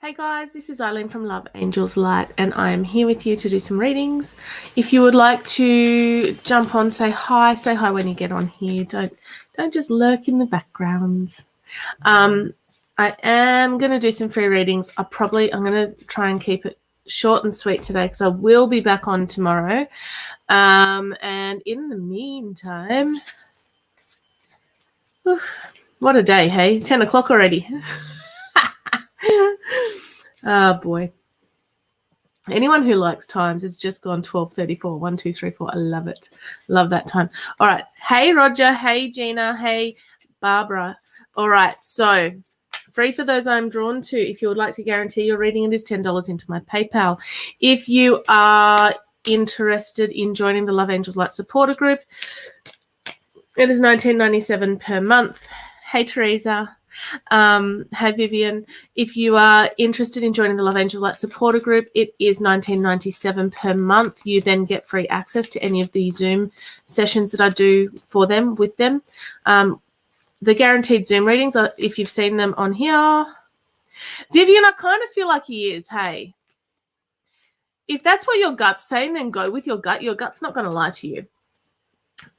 Hey guys, this is Eileen from Love Angels Light, and I am here with you to do some readings. If you would like to jump on, say hi when you get on here. Don't just lurk in the backgrounds. I am going to do some free readings. I'm going to try and keep it short and sweet today because I will be back on tomorrow. And in the meantime, what a day, hey? 10 o'clock already. Oh boy. Anyone who likes times, it's just gone 12:34. 1, 2, 3, 4. I love it. Love that time. All right. Hey Roger. Hey Gina. Hey Barbara. All right. So free for those I'm drawn to. If you would like to guarantee your reading, it is $10 into my PayPal. If you are interested in joining the Love Angels Light supporter group, it is $19.97 per month. Hey Teresa. Hey Vivian, if you are interested in joining the Love Angels Light supporter group, it is $19.97 per month. You then get free access to any of the Zoom sessions that I do for them, with them. The guaranteed Zoom readings, if you've seen them on here. Vivian, I kind of feel like he is, hey. If that's what your gut's saying, then go with your gut. Your gut's not going to lie to you.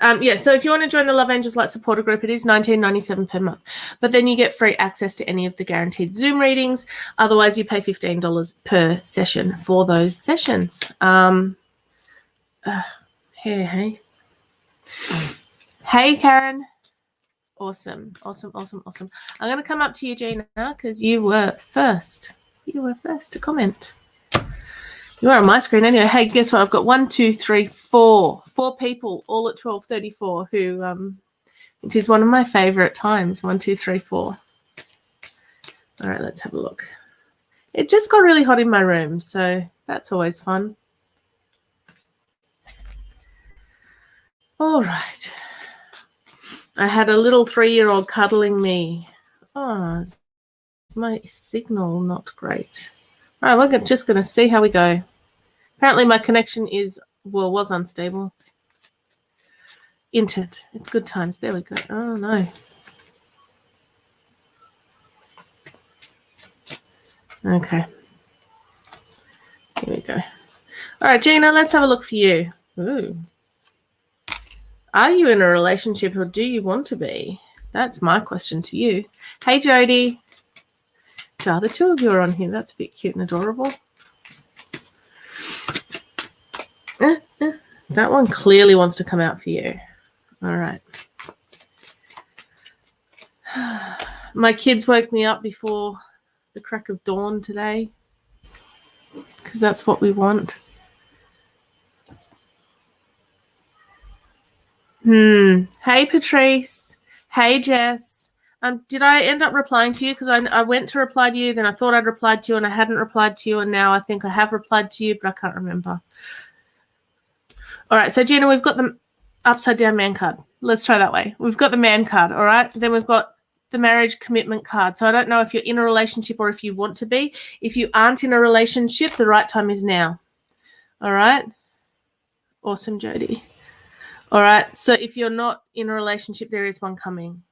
So if you want to join the Love Angels Light supporter group, it is $19.97 per month. But then you get free access to any of the guaranteed Zoom readings. Otherwise, you pay $15 per session for those sessions. Hey, Karen. Awesome. I'm going to come up to you, Gina, because you were first. You were first to comment. You are on my screen anyway. Hey, guess what? I've got 1, 2, 3, 4 people all at 12:34 who, which is one of my favorite times. 1, 2, 3, 4. All right, let's have a look. It just got really hot in my room, so that's always fun. All right. I had a little 3-year-old cuddling me. Oh, is my signal not great? All right, we're just going to see how we go. Apparently my connection was unstable. Internet. It's good times. There we go. Oh, no. Okay. Here we go. All right, Gina, let's have a look for you. Ooh. Are you in a relationship or do you want to be? That's my question to you. Hey, Jody. The two of you are on here. That's a bit cute and adorable. That one clearly wants to come out for you. All right. My kids woke me up before the crack of dawn today because that's what we want. Hey, Patrice. Hey, Jess. Did I end up replying to you? Because I went to reply to you, then I thought I'd replied to you, and I hadn't replied to you, and now I think I have replied to you, but I can't remember. All right, so Gina, we've got the upside down man card. Let's try that way. We've got the man card, all right? Then we've got the marriage commitment card. So I don't know if you're in a relationship or if you want to be. If you aren't in a relationship, the right time is now. All right? Awesome, Jody. All right, so if you're not in a relationship, there is one coming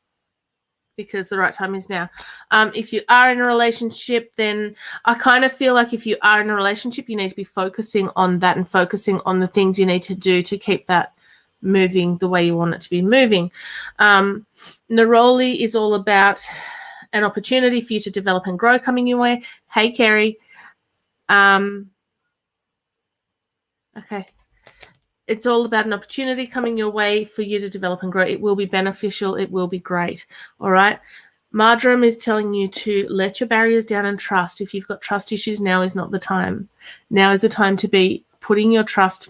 because the right time is now. If you are in a relationship, then I kind of feel like if you are in a relationship, you need to be focusing on that and focusing on the things you need to do to keep that moving the way you want it to be moving. Neroli is all about an opportunity for you to develop and grow coming your way. Hey, Kerry. Okay. It's all about an opportunity coming your way for you to develop and grow. It will be beneficial. It will be great. All right. Marjoram is telling you to let your barriers down and trust. If you've got trust issues, now is not the time. Now is the time to be putting your trust.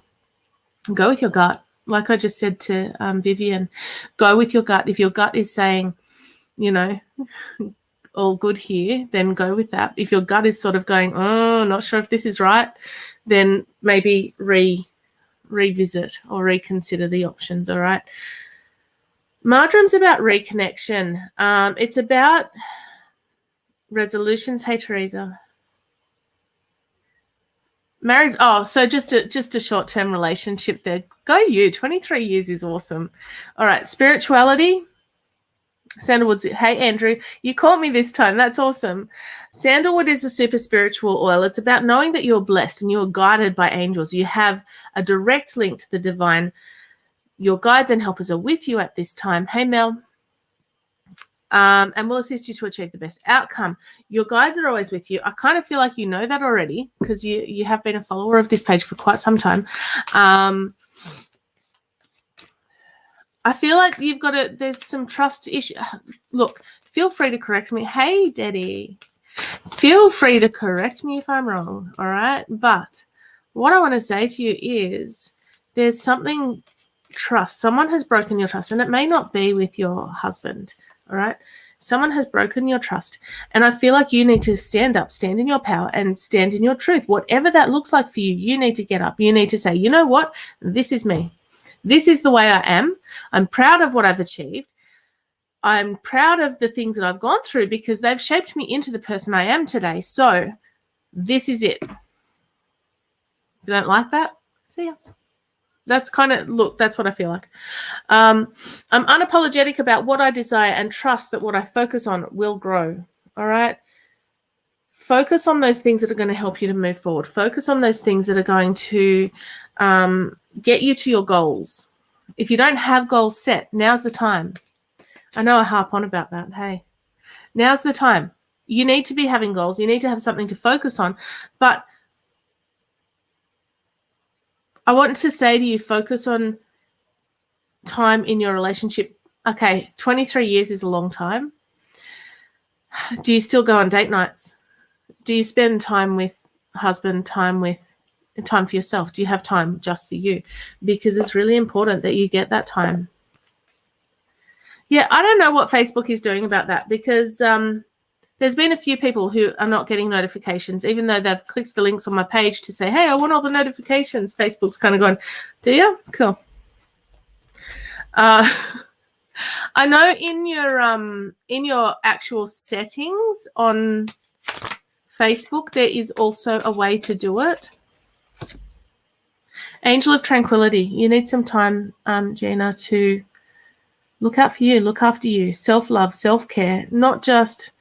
Go with your gut. Like I just said to Vivian, go with your gut. If your gut is saying, all good here, then go with that. If your gut is sort of going, oh, not sure if this is right, then maybe revisit or reconsider the options, all right? Marjoram's about reconnection. It's about resolutions. Hey, Teresa. Married. Oh, so just a short-term relationship there. Go you. 23 years is awesome. All right, spirituality. Sandalwood's, hey, Andrew, you caught me this time. That's awesome. Sandalwood is a super spiritual oil. It's about knowing that you're blessed and you're guided by angels. You have a direct link to the divine. Your guides and helpers are with you at this time. Hey, Mel. And will assist you to achieve the best outcome. Your guides are always with you. I kind of feel like you know that already because you have been a follower of this page for quite some time. I feel like you've got to, there's some trust issue. Look, feel free to correct me. Hey, Daddy. Feel free to correct me if I'm wrong, all right? But what I want to say to you is there's something trust. Someone has broken your trust, and it may not be with your husband, all right? Someone has broken your trust, and I feel like you need to stand up, stand in your power, and stand in your truth. Whatever that looks like for you, you need to get up. You need to say, you know what? This is me. This is the way I am. I'm proud of what I've achieved. I'm proud of the things that I've gone through because they've shaped me into the person I am today. So this is it. If you don't like that, see ya. That's kind of, look, that's what I feel like. I'm unapologetic about what I desire and trust that what I focus on will grow. All right. Focus on those things that are going to help you to move forward. Focus on those things that are going to get you to your goals. If you don't have goals set, now's the time. I know I harp on about that. Hey, now's the time. You need to be having goals. You need to have something to focus on. But I want to say to you, focus on time in your relationship. Okay, 23 years is a long time. Do you still go on date nights? Do you spend time with husband, time for yourself? Do you have time just for you? Because it's really important that you get that time. Yeah, I don't know what Facebook is doing about that because there's been a few people who are not getting notifications, even though they've clicked the links on my page to say, hey, I want all the notifications. Facebook's kind of going, do you? Cool. I know in your actual settings on Facebook, there is also a way to do it. Angel of Tranquility. You need some time, Gina, to look out for you, look after you, self-love, self-care, not just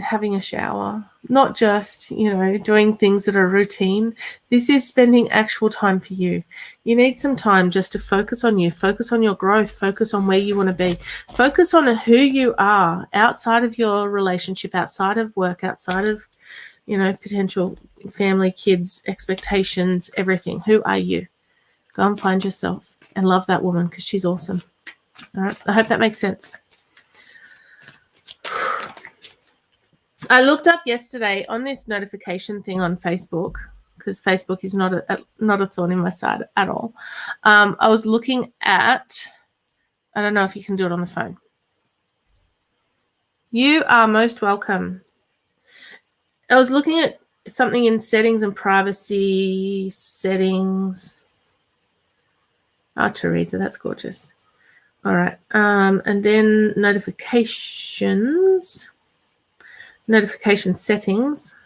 having a shower, not just, doing things that are routine. This is spending actual time for you. You need some time just to focus on you, focus on your growth, focus on where you want to be, focus on who you are outside of your relationship, outside of work, outside of, potential family, kids, expectations, everything. Who are you? Go and find yourself and love that woman because she's awesome. All right. I hope that makes sense. I looked up yesterday on this notification thing on Facebook because Facebook is not a thorn in my side at all. I was looking at, I don't know if you can do it on the phone. You are most welcome. I was looking at something in settings and privacy settings. Oh, Teresa, that's gorgeous. All right. And then notification settings.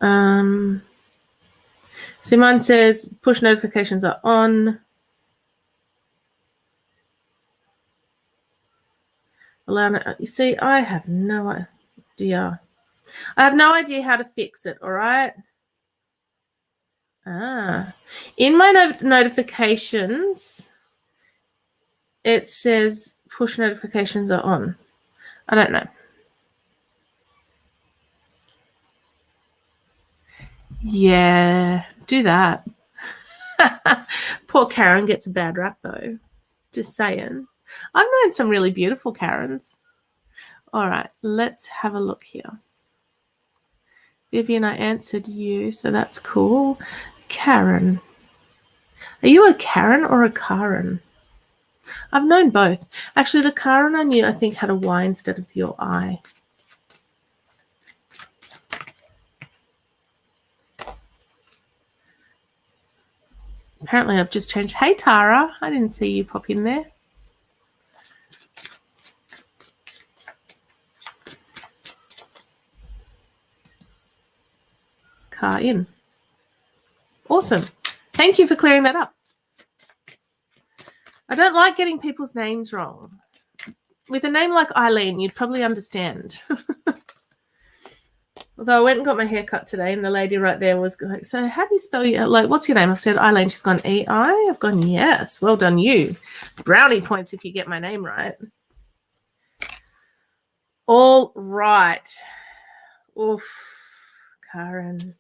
Simone says push notifications are on. You see, I have no idea. I have no idea how to fix it, all right? In my notifications, it says push notifications are on. I don't know. Yeah, do that. Poor Karen gets a bad rap, though. Just saying. I've known some really beautiful Karens. All right, let's have a look here. Vivian, I answered you, so that's cool. Karen. Are you a Karen or a Karen? I've known both. Actually, the Karen I knew, I think, had a Y instead of your I. Apparently, I've just changed. Hey, Tara. I didn't see you pop in there. Car in. Awesome. Thank you for clearing that up. I don't like getting people's names wrong. With a name like Eileen, you'd probably understand. Although I went and got my hair cut today, and the lady right there was like, so how do you spell your, like, what's your name? I said, Eileen. She's gone, E-I? I've gone, yes. Well done, you. Brownie points if you get my name right. All right. Oof. Karen.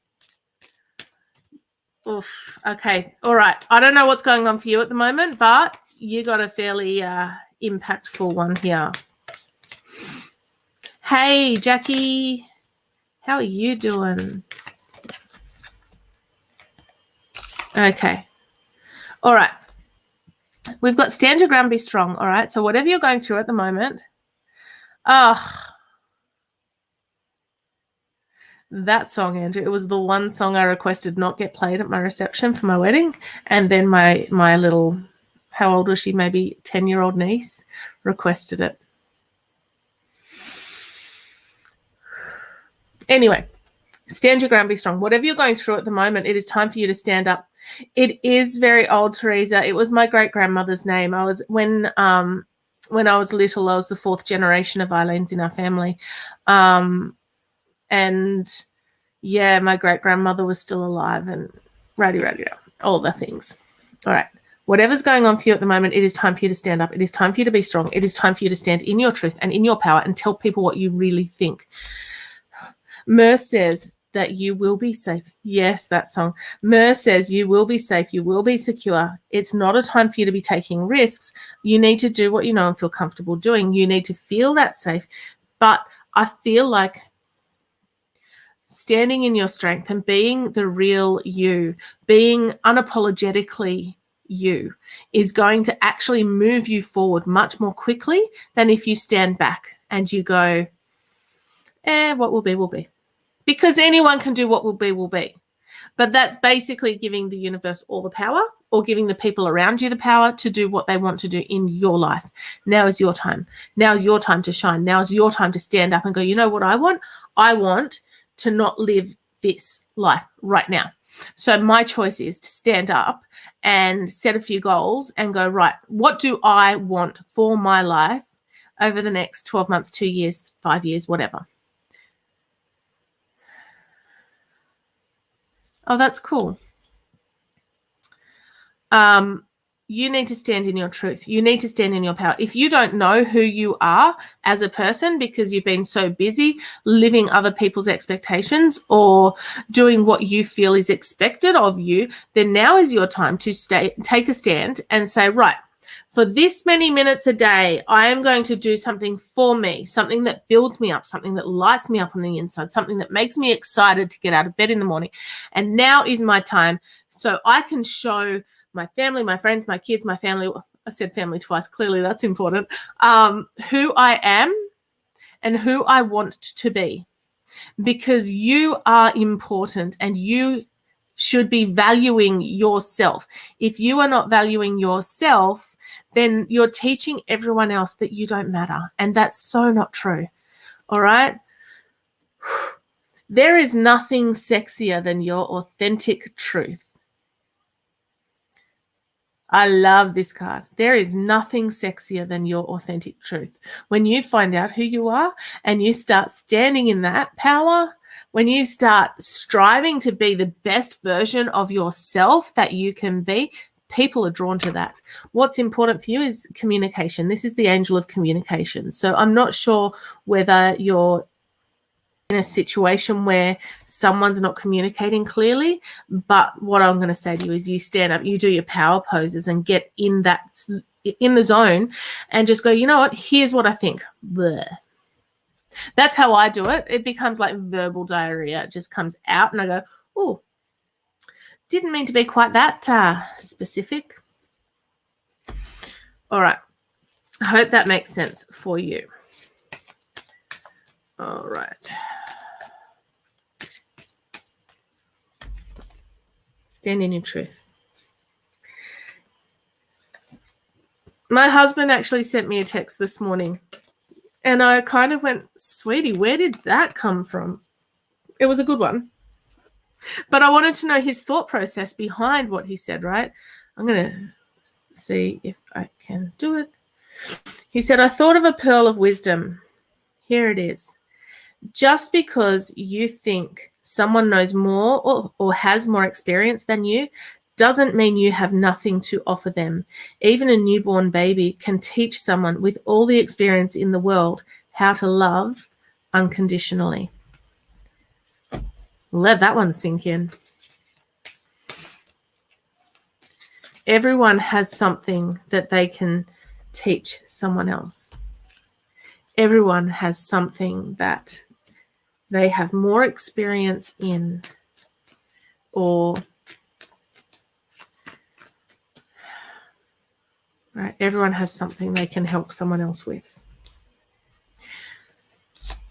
Oof. Okay. All right. I don't know what's going on for you at the moment, but you got a fairly impactful one here. Hey, Jackie. How are you doing? Okay. All right. We've got stand your ground, be strong. All right. So whatever you're going through at the moment. That song, Andrew, it was the one song I requested not get played at my reception for my wedding. And then my little, how old was she? Maybe 10-year-old niece requested it. Anyway, stand your ground, be strong. Whatever you're going through at the moment, it is time for you to stand up. It is very old, Teresa. It was my great-grandmother's name. When I was little, I was the 4th generation of Eileen's in our family. And yeah, my great-grandmother was still alive and all the things. All right. Whatever's going on for you at the moment, it is time for you to stand up. It is time for you to be strong. It is time for you to stand in your truth and in your power and tell people what you really think. Mer says that you will be safe. Yes, that song. Mer says you will be safe. You will be secure. It's not a time for you to be taking risks. You need to do what you know and feel comfortable doing. You need to feel that safe. But I feel like standing in your strength and being the real you, being unapologetically you, is going to actually move you forward much more quickly than if you stand back and you go, what will be, will be. Because anyone can do what will be, will be. But that's basically giving the universe all the power or giving the people around you the power to do what they want to do in your life. Now is your time. Now is your time to shine. Now is your time to stand up and go, you know what I want? I want to not live this life right now. So my choice is to stand up and set a few goals and go, right, what do I want for my life over the next 12 months, 2 years, 5 years, whatever. Oh, that's cool. You need to stand in your truth. You need to stand in your power. If you don't know who you are as a person because you've been so busy living other people's expectations or doing what you feel is expected of you, then now is your time to take a stand and say, right, for this many minutes a day, I am going to do something for me, something that builds me up, something that lights me up on the inside, something that makes me excited to get out of bed in the morning. And now is my time so I can show my family, my friends, my kids, my family, I said family twice, clearly that's important, who I am and who I want to be. Because you are important and you should be valuing yourself. If you are not valuing yourself, then you're teaching everyone else that you don't matter. And that's so not true. All right? There is nothing sexier than your authentic truth. I love this card. There is nothing sexier than your authentic truth. When you find out who you are and you start standing in that power, when you start striving to be the best version of yourself that you can be, people are drawn to that. What's important for you is communication. This is the angel of communication. So I'm not sure whether you're in a situation where someone's not communicating clearly, but what I'm going to say to you is you stand up, you do your power poses and get in the zone and just go, you know what, here's what I think. Bleh. That's how I do it. It becomes like verbal diarrhea. It just comes out and I go, oh, didn't mean to be quite that specific. All right. I hope that makes sense for you. All right. Stand in your truth. My husband actually sent me a text this morning and I kind of went, sweetie, where did that come from? It was a good one. But I wanted to know his thought process behind what he said, right? I'm going to see if I can do it. He said, I thought of a pearl of wisdom. Here it is. Just because you think someone knows more or has more experience than you doesn't mean you have nothing to offer them. Even a newborn baby can teach someone with all the experience in the world how to love unconditionally. Let that one sink in. Everyone has something that they can teach someone else. Everyone has something that they have more experience in, or right, everyone has something they can help someone else with.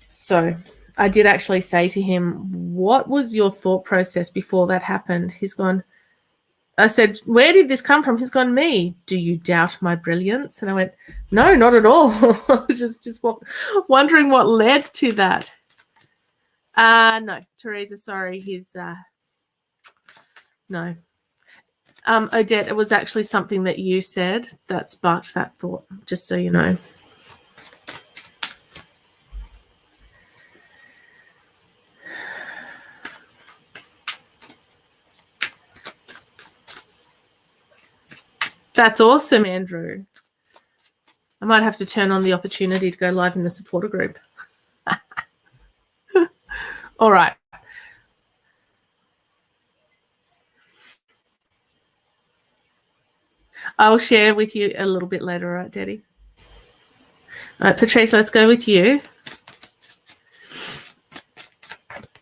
So I did actually say to him, what was your thought process before that happened? He's gone, I said, where did this come from? He's gone, me. Do you doubt my brilliance? And I went, no, not at all. I was just wondering what led to that. No, Teresa, sorry. He's, no. Odette, it was actually something that you said that sparked that thought, just so you know. That's awesome, Andrew. I might have to turn on the opportunity to go live in the supporter group. All right. I'll share with you a little bit later, all right, Daddy? All right, Patrice, let's go with you.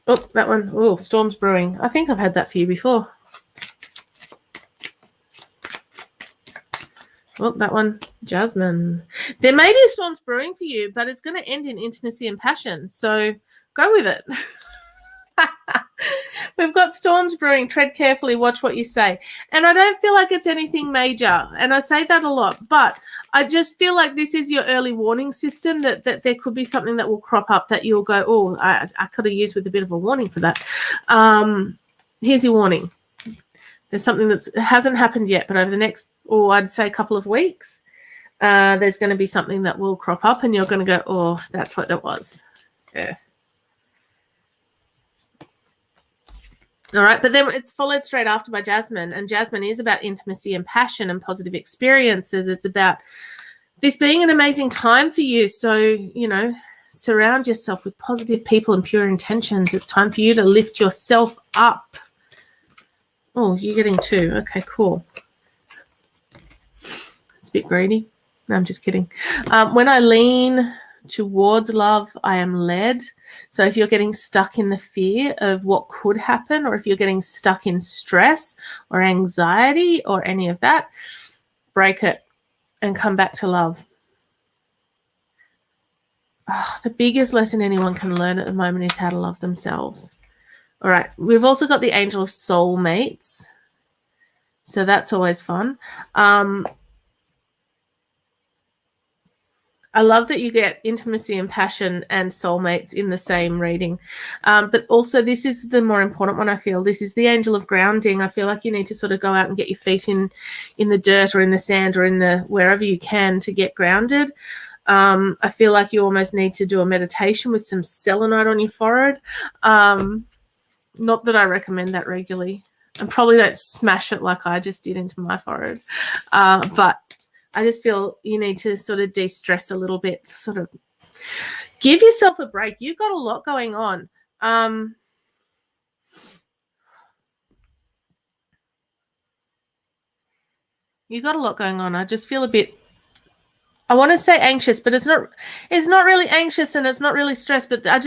Oh, that one. Oh, Storm's Brewing. I think I've had that for you before. Oh, that one, Jasmine. There may be a Storm's Brewing for you, but it's going to end in intimacy and passion. So go with it. We've got Storms Brewing. Tread carefully. Watch what you say. And I don't feel like it's anything major. And I say that a lot. But I just feel like this is your early warning system, that there could be something that will crop up that you'll go, oh, I could have used with a bit of a warning for that. Here's your warning. There's something that hasn't happened yet, but over the next, I'd say a couple of weeks, there's going to be something that will crop up and you're going to go, oh, that's what it was. Yeah. All right, but then it's followed straight after by Jasmine, and Jasmine is about intimacy and passion and positive experiences. It's about this being an amazing time for you. So, surround yourself with positive people and pure intentions. It's time for you to lift yourself up. Oh, you're getting two. Okay, cool. It's a bit greedy. No, I'm just kidding. When I lean towards love, I am led. So if you're getting stuck in the fear of what could happen, or if you're getting stuck in stress or anxiety or any of that, break it and come back to love. The biggest lesson anyone can learn at the moment is how to love themselves. All right. We've also got the angel of soulmates. So that's always fun. I love that you get intimacy and passion and soulmates in the same reading. But also this is the more important one, I feel. This is the angel of grounding. I feel like you need to sort of go out and get your feet in the dirt or in the sand or in the wherever you can to get grounded. I feel like you almost need to do a meditation with some selenite on your forehead. Not that I recommend that regularly. And probably don't smash it like I just did into my forehead. But I just feel you need to sort of de-stress a little bit, sort of give yourself a break. You've got a lot going on. You've got a lot going on. I just feel a bit, I want to say anxious, but it's not really anxious and it's not really stressed, but I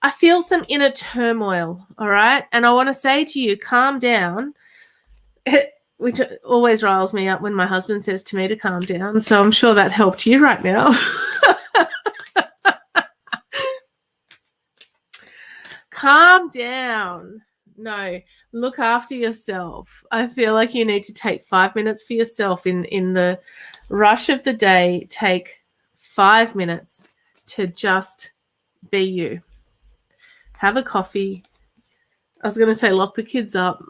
feel some inner turmoil, all right? And I want to say to you, calm down. Which always riles me up when my husband says to me to calm down. So I'm sure that helped you right now. Calm down. No, look after yourself. I feel like you need to take 5 minutes for yourself in the rush of the day. Take 5 minutes to just be you. Have a coffee. I was going to say lock the kids up.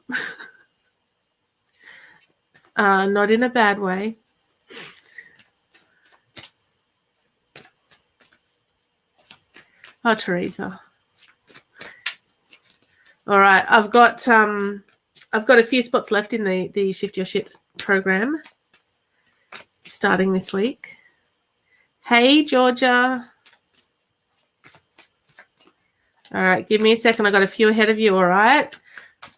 Not in a bad way. Oh, Teresa. All right, I've got a few spots left in the Shift Your Shit program starting this week. Hey, Georgia. All right, give me a second. I got a few ahead of you, all right?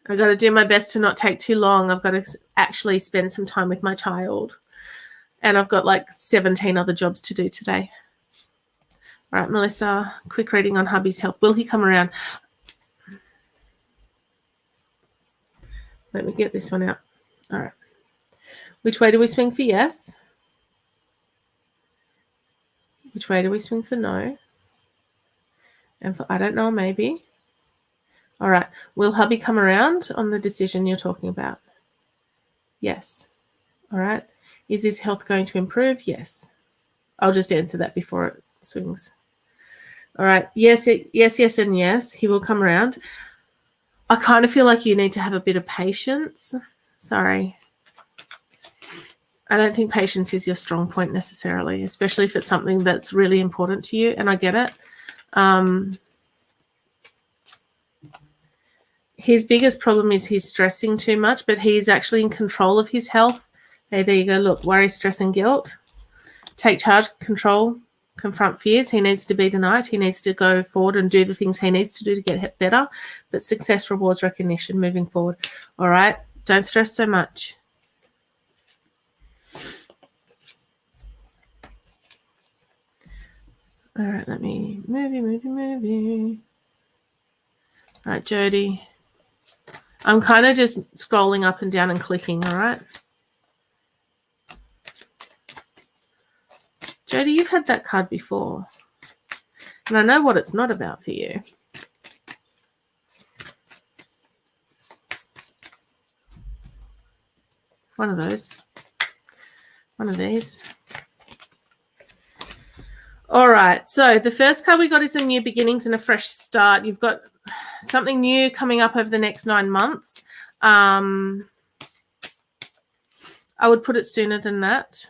I've got to do my best to not take too long. I've got to actually spend some time with my child. And I've got like 17 other jobs to do today. All right, Melissa, quick reading on hubby's health. Will he come around? Let me get this one out. All right. Which way do we swing for yes? Which way do we swing for no? And for I don't know, maybe. All right. Will hubby come around on the decision you're talking about? Yes. All right. Is his health going to improve? Yes. I'll just answer that before it swings. All right. Yes, yes, and yes. He will come around. I kind of feel like you need to have a bit of patience. Sorry. I don't think patience is your strong point necessarily, especially if it's something that's really important to you, and I get it. His biggest problem is he's stressing too much, but he's actually in control of his health. Hey, there you go. Look, worry, stress, and guilt. Take charge, control, confront fears. He needs to be the knight. He needs to go forward and do the things he needs to do to get better. But success rewards recognition moving forward. All right? Don't stress so much. All right, let me movie. All right, Jody. I'm kind of just scrolling up and down and clicking, all right? Jody, you've had that card before. And I know what it's not about for you. One of those. One of these. All right. So the first card we got is the new beginnings and a fresh start. You've got something new coming up over the next 9 months. I would put it sooner than that.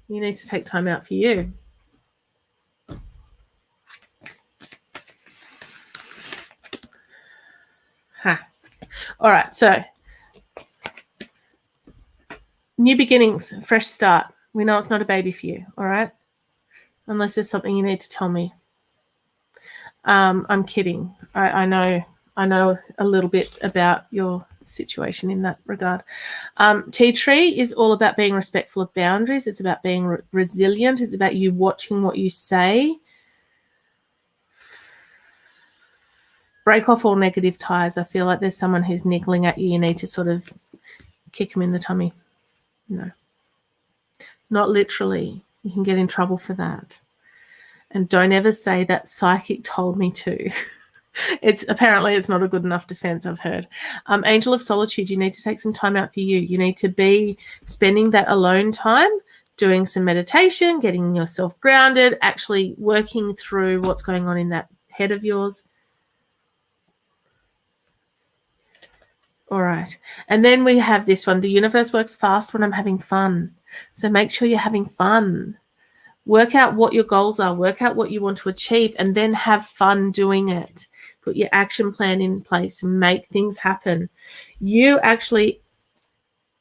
You need to take time out for you. All right. So new beginnings, fresh start. We know it's not a baby for you. All right. Unless there's something you need to tell me. I'm kidding. I know a little bit about your situation in that regard. Tea tree is all about being respectful of boundaries. It's about being resilient. It's about you watching what you say. Break off all negative ties. I feel like there's someone who's niggling at you. You need to sort of kick them in the tummy. No. Not literally. You can get in trouble for that. And don't ever say that psychic told me to. It's not a good enough defense, I've heard. Angel of Solitude, you need to take some time out for you. You need to be spending that alone time, doing some meditation, getting yourself grounded, actually working through what's going on in that head of yours. All right. And then we have this one. The universe works fast when I'm having fun. So make sure you're having fun. Work out what your goals are. Work out what you want to achieve and then have fun doing it. Put your action plan in place and make things happen. You actually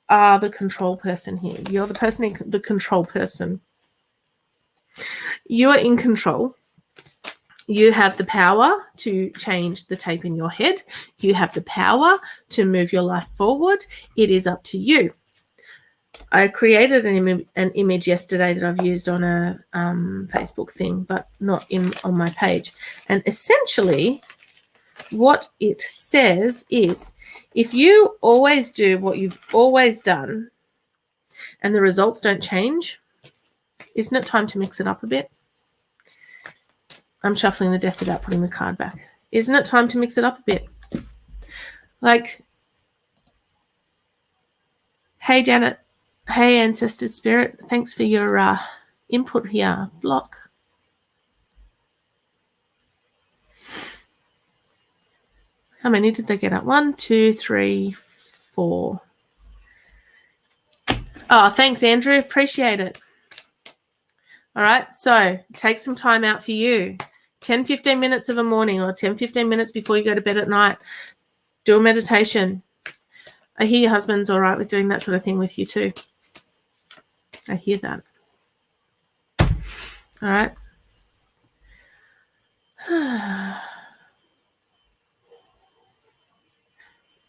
are the control person here. You're the control person. You are in control. You have the power to change the tape in your head. You have the power to move your life forward. It is up to you. I created an image yesterday that I've used on a Facebook thing, but not on my page. And essentially, what it says is, if you always do what you've always done and the results don't change, isn't it time to mix it up a bit? I'm shuffling the deck without putting the card back. Isn't it time to mix it up a bit? Like, hey, Janet. Hey, Ancestor Spirit. Thanks for your input here. Block. How many did they get up? 1, 2, 3, 4. Oh, thanks, Andrew. Appreciate it. All right, so take some time out for you. 10, 15 minutes of a morning or 10, 15 minutes before you go to bed at night. Do a meditation. I hear your husband's all right with doing that sort of thing with you too. I hear that. All right.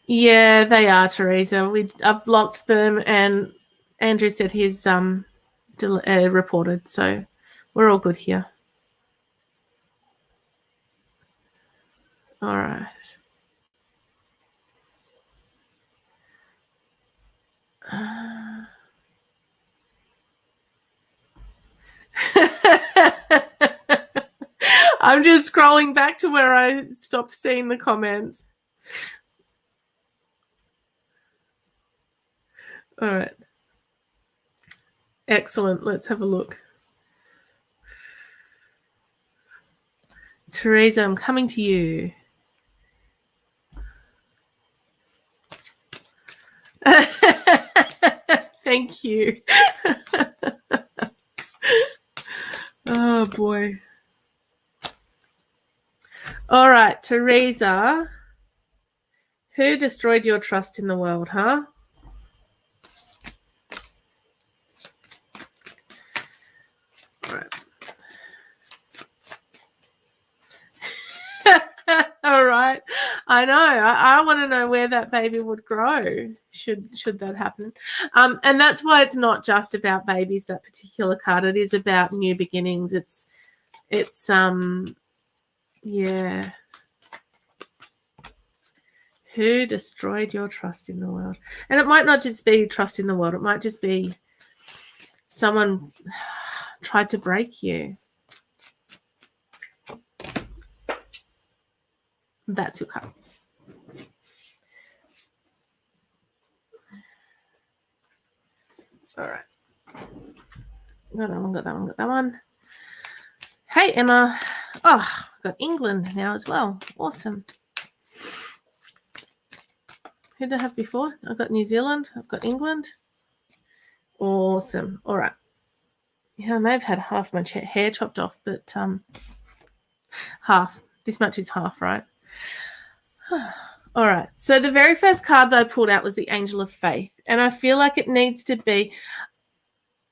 Yeah, they are, Teresa. I've blocked them, and Andrew said he's reported, so we're all good here. All right. I'm just scrolling back to where I stopped seeing the comments. All right. Excellent. Let's have a look. Teresa, I'm coming to you. Thank you. Oh, boy. All right, Teresa. Who destroyed your trust in the world, huh? All right. All right. I know. I want to know where that baby would grow should that happen. And that's why it's not just about babies, that particular card. It is about new beginnings. It's yeah. Who destroyed your trust in the world? And it might not just be trust in the world. It might just be someone tried to break you. That's your card. All right. Got that one. Hey, Emma. Oh, I've got England now as well. Awesome. Who did I have before? I've got New Zealand. I've got England. Awesome. All right. Yeah, I may have had half my hair chopped off, but half. This much is half, right? All right. So the very first card that I pulled out was the Angel of Faith. And I feel like it needs to be,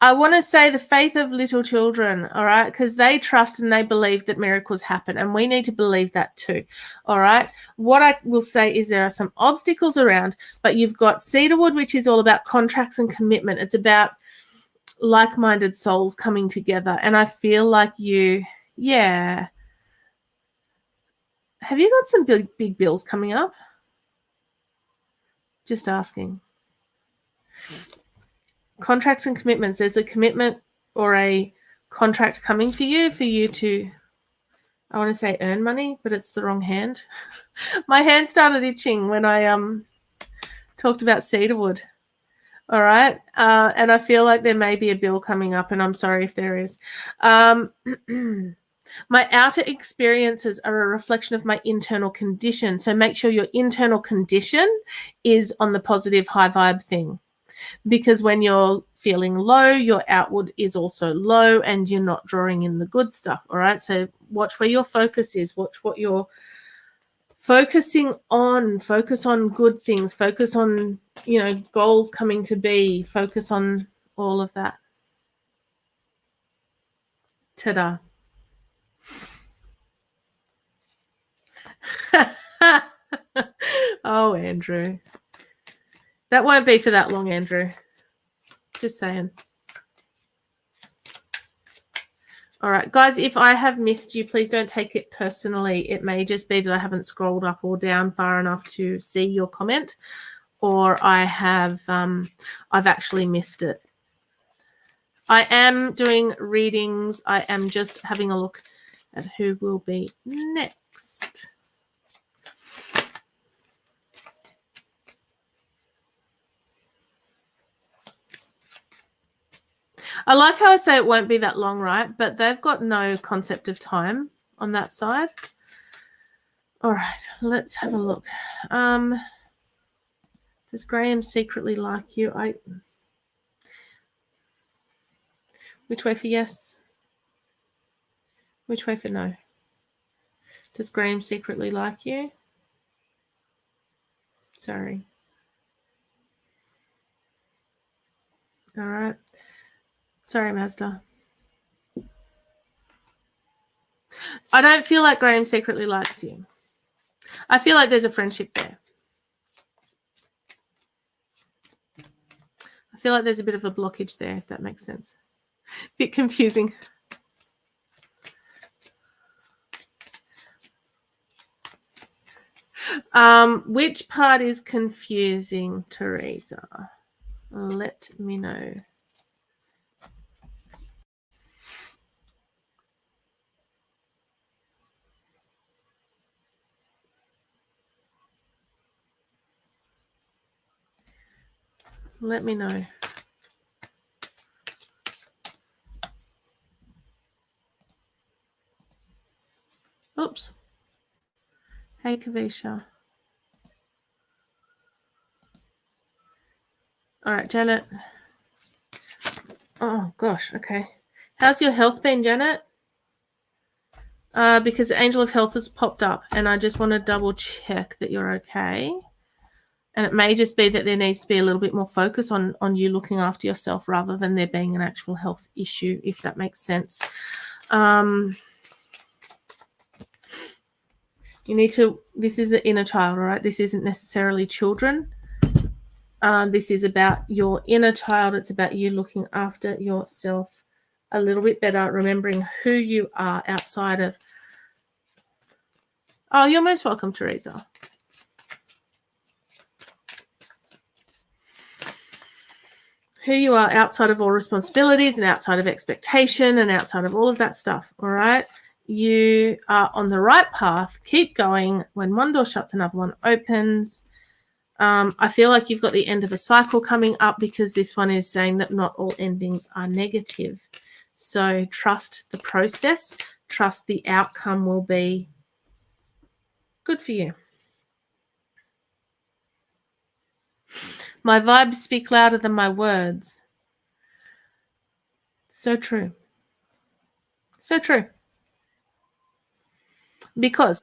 I want to say the faith of little children, all right, because they trust and they believe that miracles happen, and we need to believe that too, all right. What I will say is there are some obstacles around, but you've got cedarwood, which is all about contracts and commitment. It's about like-minded souls coming together, and I feel like yeah. Have you got some big bills coming up? Just asking. Contracts and commitments. There's a commitment or a contract coming for you to, I want to say earn money, but it's the wrong hand. My hand started itching when I talked about cedarwood. All right. And I feel like there may be a bill coming up, and I'm sorry if there is. My outer experiences are a reflection of my internal condition. So make sure your internal condition is on the positive high vibe thing. Because when you're feeling low, your outward is also low and you're not drawing in the good stuff. All right. So watch where your focus is. Watch what you're focusing on. Focus on good things. Focus on, goals coming to be. Focus on all of that. Ta-da. Oh, Andrew. That won't be for that long, Andrew. Just saying. All right, guys, if I have missed you, please don't take it personally. It may just be that I haven't scrolled up or down far enough to see your comment, or I have I've actually missed it. I am doing readings. I am just having a look at who will be next. I like how I say it won't be that long, right? But they've got no concept of time on that side. All right, let's have a look. Does Graham secretly like you? Which way for yes? Which way for no? Does Graham secretly like you? Sorry. All right. Sorry, Mazda. I don't feel like Graham secretly likes you. I feel like there's a friendship there. I feel like there's a bit of a blockage there, if that makes sense. Bit confusing. Which part is confusing, Teresa? Let me know. Let me know. Oops. Hey, Kavisha. All right, Janet. Oh, gosh. Okay. How's your health been, Janet? Because Angel of Health has popped up, and I just want to double check that you're okay. And it may just be that there needs to be a little bit more focus on you looking after yourself rather than there being an actual health issue, if that makes sense. You need to, this is an inner child, all right? This isn't necessarily children. This is about your inner child. It's about you looking after yourself a little bit better, remembering who you are outside of. Oh, you're most welcome, Teresa. Who you are outside of all responsibilities and outside of expectation and outside of all of that stuff, all right? You are on the right path. Keep going. When one door shuts, another one opens. I feel like you've got the end of a cycle coming up because this one is saying that not all endings are negative. So trust the process. Trust the outcome will be good for you. My vibes speak louder than my words. So true. So true. Because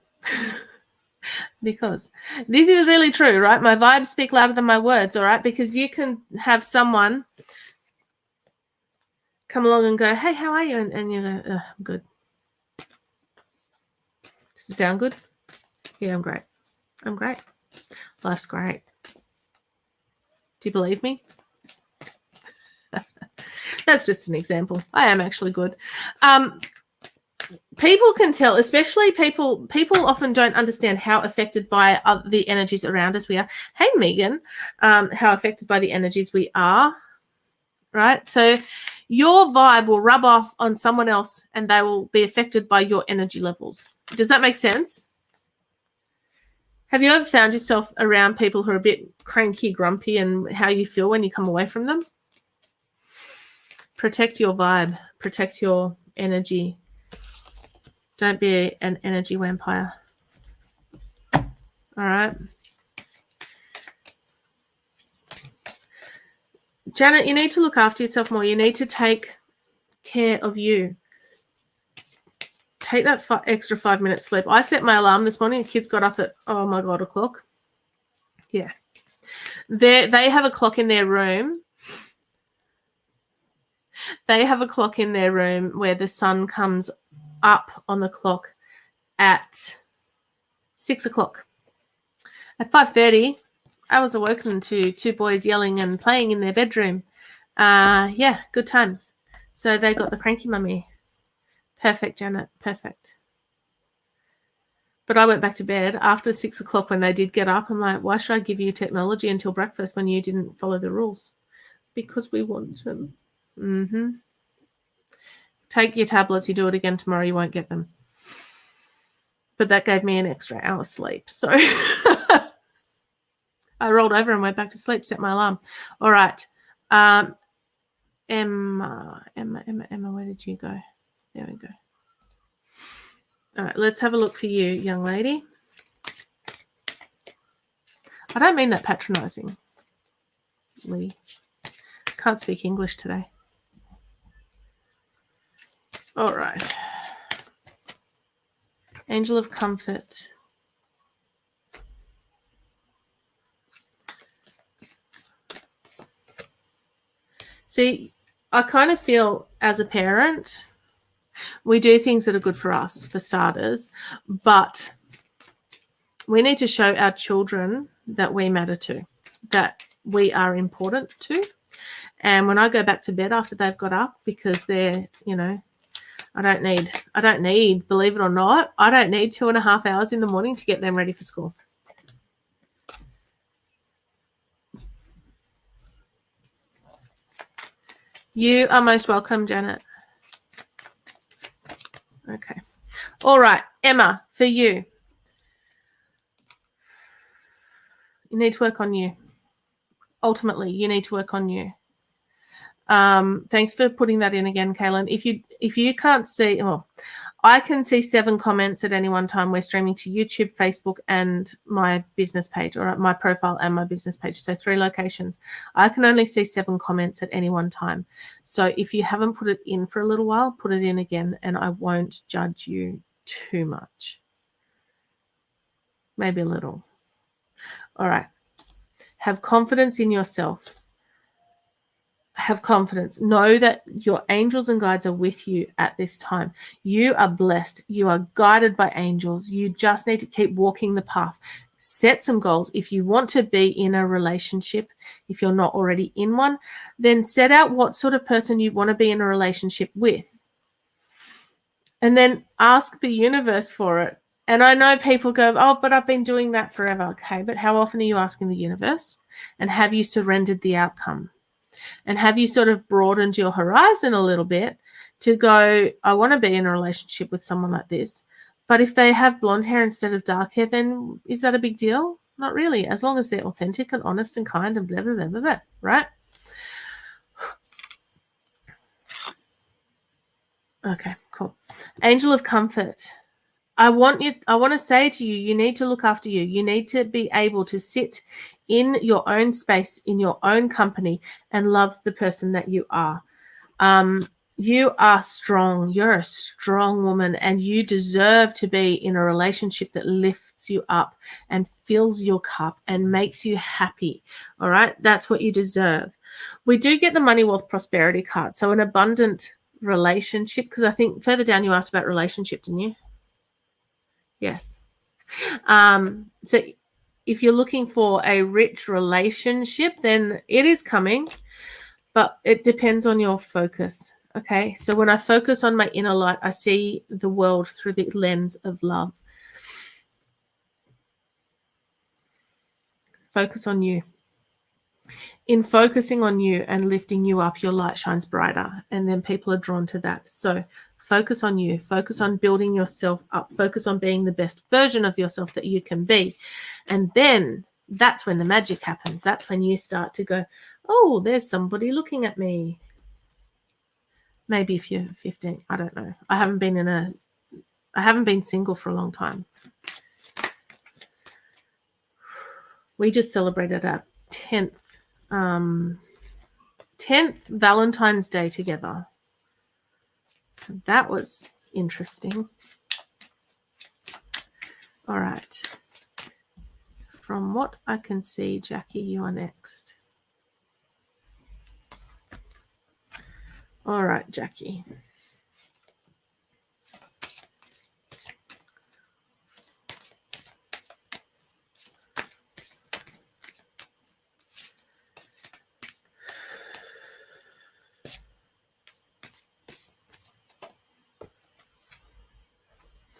this is really true, right? My vibes speak louder than my words, all right? Because you can have someone come along and go, hey, how are you? And you go, I'm good. Does it sound good? Yeah, I'm great. I'm great. Life's great. Do you believe me? That's just an example. I am actually good. People can tell, especially people often don't understand how affected by the energies around us we are. Hey, Megan, how affected by the energies we are, right? So your vibe will rub off on someone else and they will be affected by your energy levels. Does that make sense? Have you ever found yourself around people who are a bit cranky, grumpy, and how you feel when you come away from them? Protect your vibe. Protect your energy. Don't be an energy vampire. All right. Janet, you need to look after yourself more. You need to take care of you. Take that extra 5 minutes sleep. I set my alarm this morning. The kids got up at, oh my God, o'clock. Yeah. They have a clock in their room. They have a clock in their room where the sun comes up on the clock at 6 o'clock. At 5:30, I was awoken to two boys yelling and playing in their bedroom. Yeah, good times. So they got the cranky mummy. Perfect, Janet. Perfect. But I went back to bed after 6 o'clock when they did get up. I'm like, why should I give you technology until breakfast when you didn't follow the rules? Because we want them. Take your tablets. You do it again tomorrow, you won't get them. But that gave me an extra hour's sleep. So I rolled over and went back to sleep, set my alarm. All right. Emma, where did you go? There we go. All right, let's have a look for you, young lady. I don't mean that patronizing. Lee. Can't speak English today. All right. Angel of Comfort. See, I kind of feel as a parent, we do things that are good for us, for starters, but we need to show our children that we matter to, that we are important to. And when I go back to bed after they've got up, because they're, I don't need, believe it or not, I don't need 2.5 hours in the morning to get them ready for school. You are most welcome, Janet. Okay. All right, Emma, for you. You need to work on you. Ultimately, you need to work on you. Thanks for putting that in again, Kaylin. If you can't see, I can see 7 comments at any one time. We're streaming to YouTube, Facebook, and my business page, or my profile and my business page. So 3 locations. I can only see 7 comments at any one time. So if you haven't put it in for a little while, put it in again, and I won't judge you too much. Maybe a little. All right. Have confidence in yourself. Have confidence. Know that your angels and guides are with you at this time. You are blessed. You are guided by angels. You just need to keep walking the path. Set some goals. If you want to be in a relationship, if you're not already in one, then set out what sort of person you want to be in a relationship with. And then ask the universe for it. And I know people go, oh, but I've been doing that forever. Okay, but how often are you asking the universe? And have you surrendered the outcome? And have you sort of broadened your horizon a little bit to go, I want to be in a relationship with someone like this. But if they have blonde hair instead of dark hair, then is that a big deal? Not really, as long as they're authentic and honest and kind and blah, blah, blah, blah, blah, right? Okay, cool. Angel of Comfort. I want to say to you, you need to look after you. You need to be able to sit in your own space, in your own company, and love the person that you are. You are strong. You're a strong woman, and you deserve to be in a relationship that lifts you up and fills your cup and makes you happy. All right? That's what you deserve. We do get the money, wealth, prosperity card. So an abundant relationship, because I think further down you asked about relationship, didn't you? Yes. So if you're looking for a rich relationship, then it is coming, but it depends on your focus. Okay. So when I focus on my inner light, I see the world through the lens of love. Focus on you. In focusing on you and lifting you up, your light shines brighter, and then people are drawn to that. So focus on you. Focus on building yourself up. Focus on being the best version of yourself that you can be. And then that's when the magic happens. That's when you start to go, oh, there's somebody looking at me. Maybe if you're 15, I don't know. I haven't been single for a long time. We just celebrated our 10th Valentine's Day together. That was interesting. All right. From what I can see, Jackie, you are next. All right, Jackie.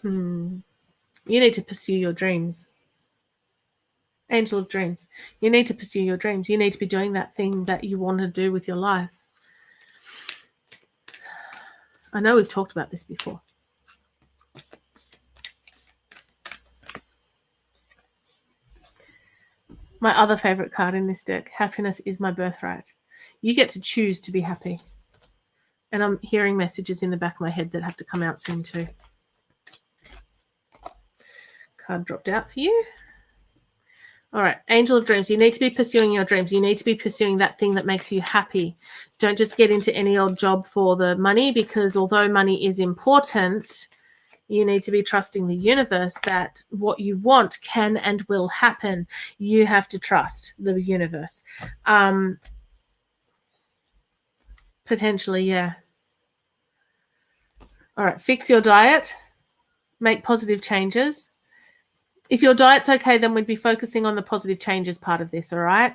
You need to pursue your dreams. Angel of Dreams. You need to pursue your dreams. You need to be doing that thing that you want to do with your life. I know we've talked about this before. My other favorite card in this deck, happiness is my birthright. You get to choose to be happy. And I'm hearing messages in the back of my head that have to come out soon too. Card dropped out for you. All right, Angel of Dreams. You need to be pursuing your dreams. You need to be pursuing that thing that makes you happy. Don't just get into any old job for the money, because although money is important, you need to be trusting the universe that what you want can and will happen. You have to trust the universe. Potentially, yeah. All right, fix your diet. Make positive changes. If your diet's okay, then we'd be focusing on the positive changes part of this, all right?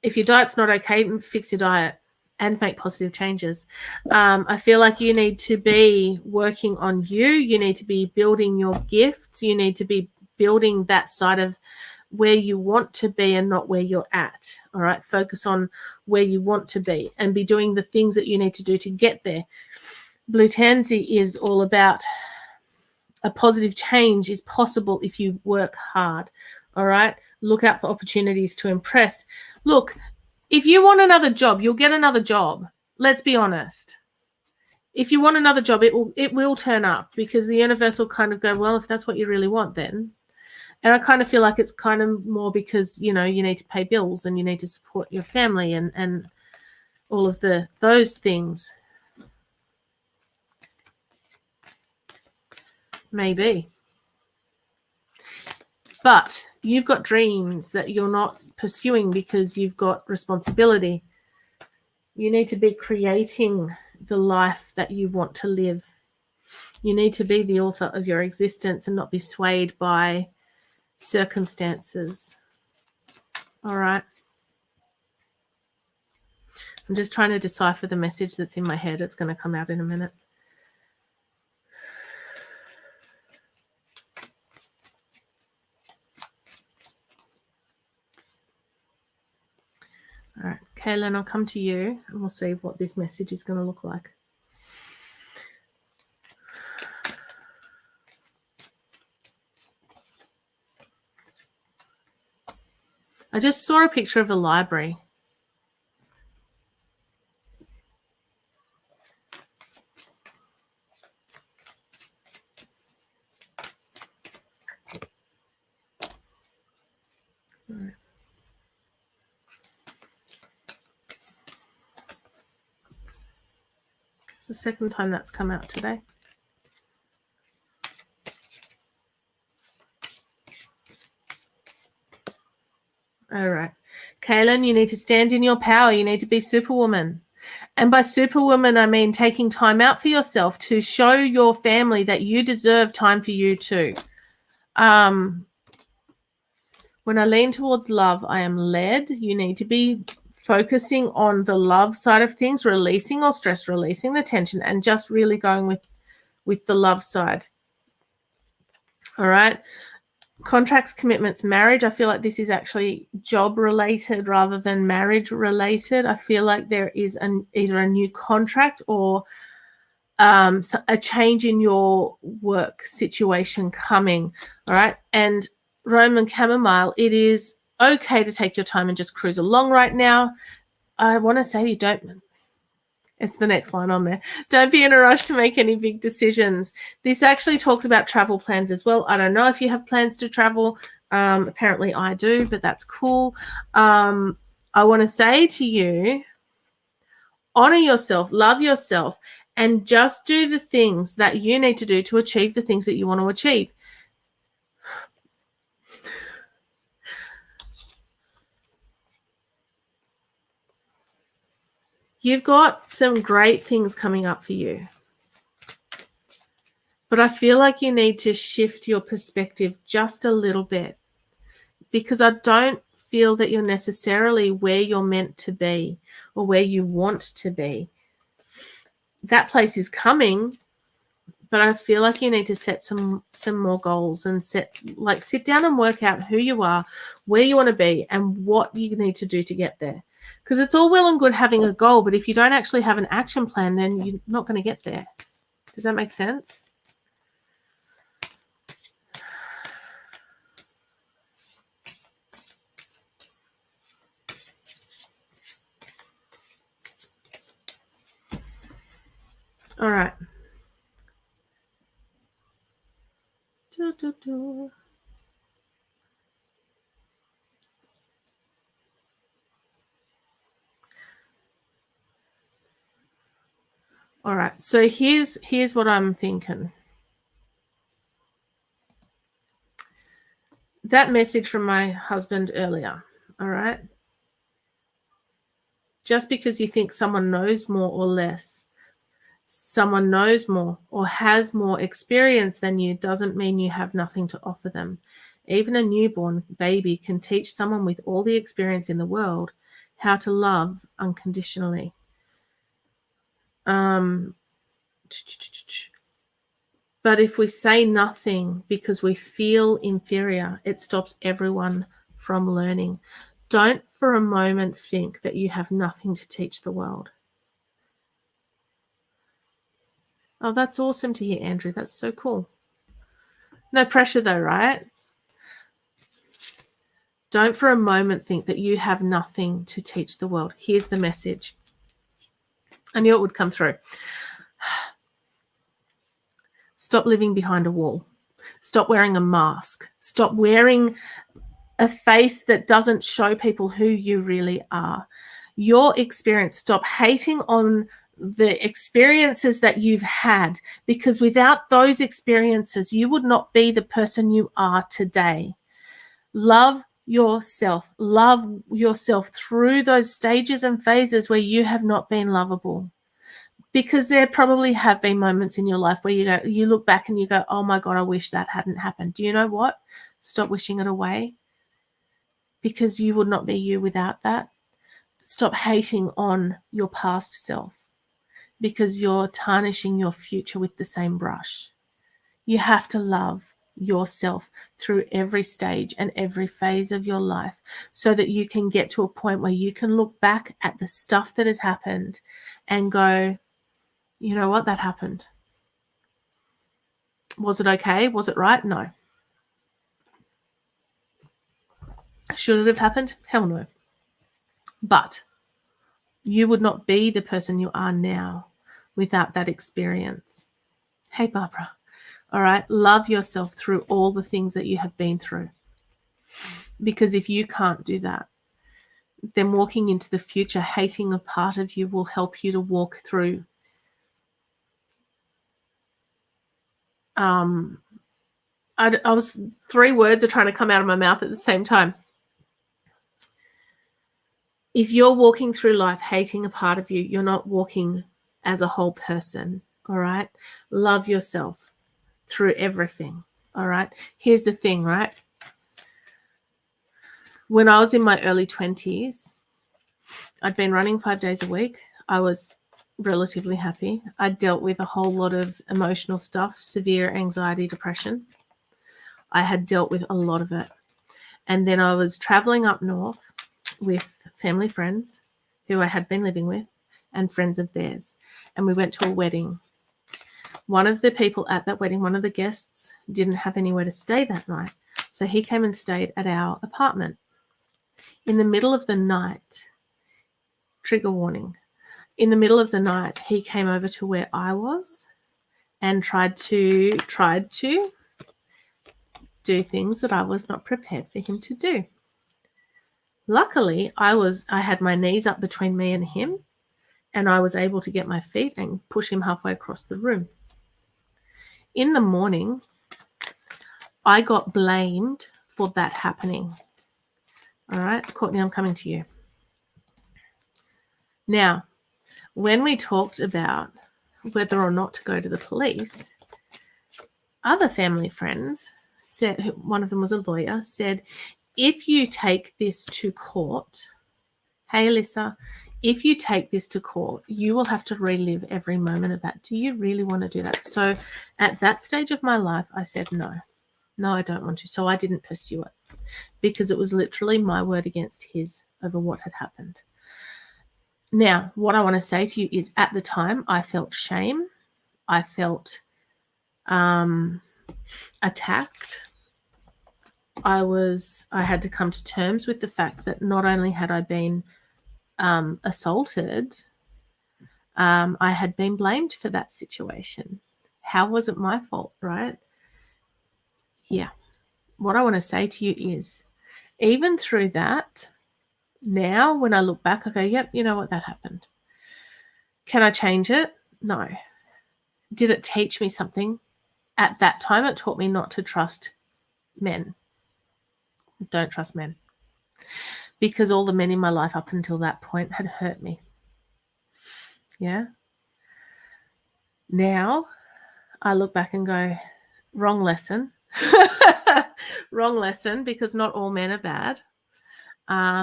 If your diet's not okay, fix your diet and make positive changes. I feel like you need to be working on you. You need to be building your gifts. You need to be building that side of where you want to be and not where you're at, all right? Focus on where you want to be and be doing the things that you need to do to get there. Blue Tansy is all about a positive change is possible if you work hard, all right? Look out for opportunities to impress. Look, if you want another job, you'll get another job. Let's be honest. If you want another job, it will turn up, because the universe will kind of go, well, if that's what you really want, then. And I kind of feel like it's kind of more because, you know, you need to pay bills and you need to support your family and all of those things. Maybe. But you've got dreams that you're not pursuing because you've got responsibility. You need to be creating the life that you want to live. You need to be the author of your existence and not be swayed by circumstances. All right. I'm just trying to decipher the message that's in my head. It's going to come out in a minute. All right, Kaylin, I'll come to you and we'll see what this message is going to look like. I just saw a picture of a library. All right. It's the second time that's come out today. All right. Kaylin, you need to stand in your power. You need to be Superwoman. And by Superwoman, I mean taking time out for yourself to show your family that you deserve time for you too. When I lean towards love, I am led. You need to be focusing on the love side of things, releasing all stress, releasing the tension, and just really going with the love side. All right. Contracts, commitments, marriage. I feel like this is actually job related rather than marriage related. I feel like there is either a new contract or a change in your work situation coming. All right. And Roman Chamomile, it is okay to take your time and just cruise along right now. I want to say it's the next line on there. Don't be in a rush to make any big decisions. This actually talks about travel plans as well. I don't know if you have plans to travel. Apparently I do, but that's cool. I want to say to you, honor yourself, love yourself, and just do the things that you need to do to achieve the things that you want to achieve. You've got some great things coming up for you. But I feel like you need to shift your perspective just a little bit, because I don't feel that you're necessarily where you're meant to be or where you want to be. That place is coming, but I feel like you need to set some more goals and sit down and work out who you are, where you want to be, and what you need to do to get there. Because it's all well and good having a goal, but if you don't actually have an action plan, then you're not going to get there. Does that make sense? All right. So here's what I'm thinking. That message from my husband earlier, all right? Just because you think someone knows more or less, someone knows more or has more experience than you doesn't mean you have nothing to offer them. Even a newborn baby can teach someone with all the experience in the world how to love unconditionally. But if we say nothing because we feel inferior, it stops everyone from learning. Don't for a moment think that you have nothing to teach the world. Oh, that's awesome to hear, Andrew. That's so cool. No pressure though, right? Don't for a moment think that you have nothing to teach the world. Here's the message. I knew it would come through. Stop living behind a wall. Stop wearing a mask. Stop wearing a face that doesn't show people who you really are. Your experience, stop hating on the experiences that you've had, because without those experiences, you would not be the person you are today. Love yourself. Love yourself through those stages and phases where you have not been lovable. Because there probably have been moments in your life where you look back and you go, oh my God, I wish that hadn't happened. Do you know what? Stop wishing it away, because you would not be you without that. Stop hating on your past self, because you're tarnishing your future with the same brush. You have to love yourself through every stage and every phase of your life, so that you can get to a point where you can look back at the stuff that has happened and go, you know what, that happened. Was it okay? Was it right? No. Should it have happened? Hell no. But you would not be the person you are now without that experience. Hey, Barbara. All right. Love yourself through all the things that you have been through. Because if you can't do that, then walking into the future hating a part of you will help you to walk through I was, 3 words are trying to come out of my mouth at the same time. If you're walking through life hating a part of you, you're not walking as a whole person. All right. Love yourself through everything. All right. Here's the thing, right? When I was in my early 20s, I'd been running 5 days a week. I was relatively happy. I dealt with a whole lot of emotional stuff, severe anxiety, depression. I had dealt with a lot of it. And then I was traveling up north with family friends who I had been living with and friends of theirs. And we went to a wedding. One of the people at that wedding, one of the guests, didn't have anywhere to stay that night. So he came and stayed at our apartment. In the middle of the night, trigger warning, in the middle of the night, he came over to where I was and tried to do things that I was not prepared for him to do. Luckily, I had my knees up between me and him, and I was able to get my feet and push him halfway across the room. In the morning, I got blamed for that happening. All right, Courtney, I'm coming to you. Now, when we talked about whether or not to go to the police, other family friends said, one of them was a lawyer, said, if you take this to court, hey, Alyssa, if you take this to court, you will have to relive every moment of that. Do you really want to do that? So at that stage of my life, I said, no, I don't want to. So I didn't pursue it, because it was literally my word against his over what had happened. Now, what I want to say to you is, at the time, I felt shame. I felt attacked. I had to come to terms with the fact that not only had I been assaulted, I had been blamed for that situation. How was it my fault, right? Yeah. What I want to say to you is, even through that, now when I look back, I go, yep, you know what, that happened. Can I change it? No. did it teach me something? At that time, it taught me not to trust men. Don't trust men. Because all the men in my life up until that point had hurt me. Yeah. Now I look back and go, wrong lesson. Wrong lesson, because not all men are bad.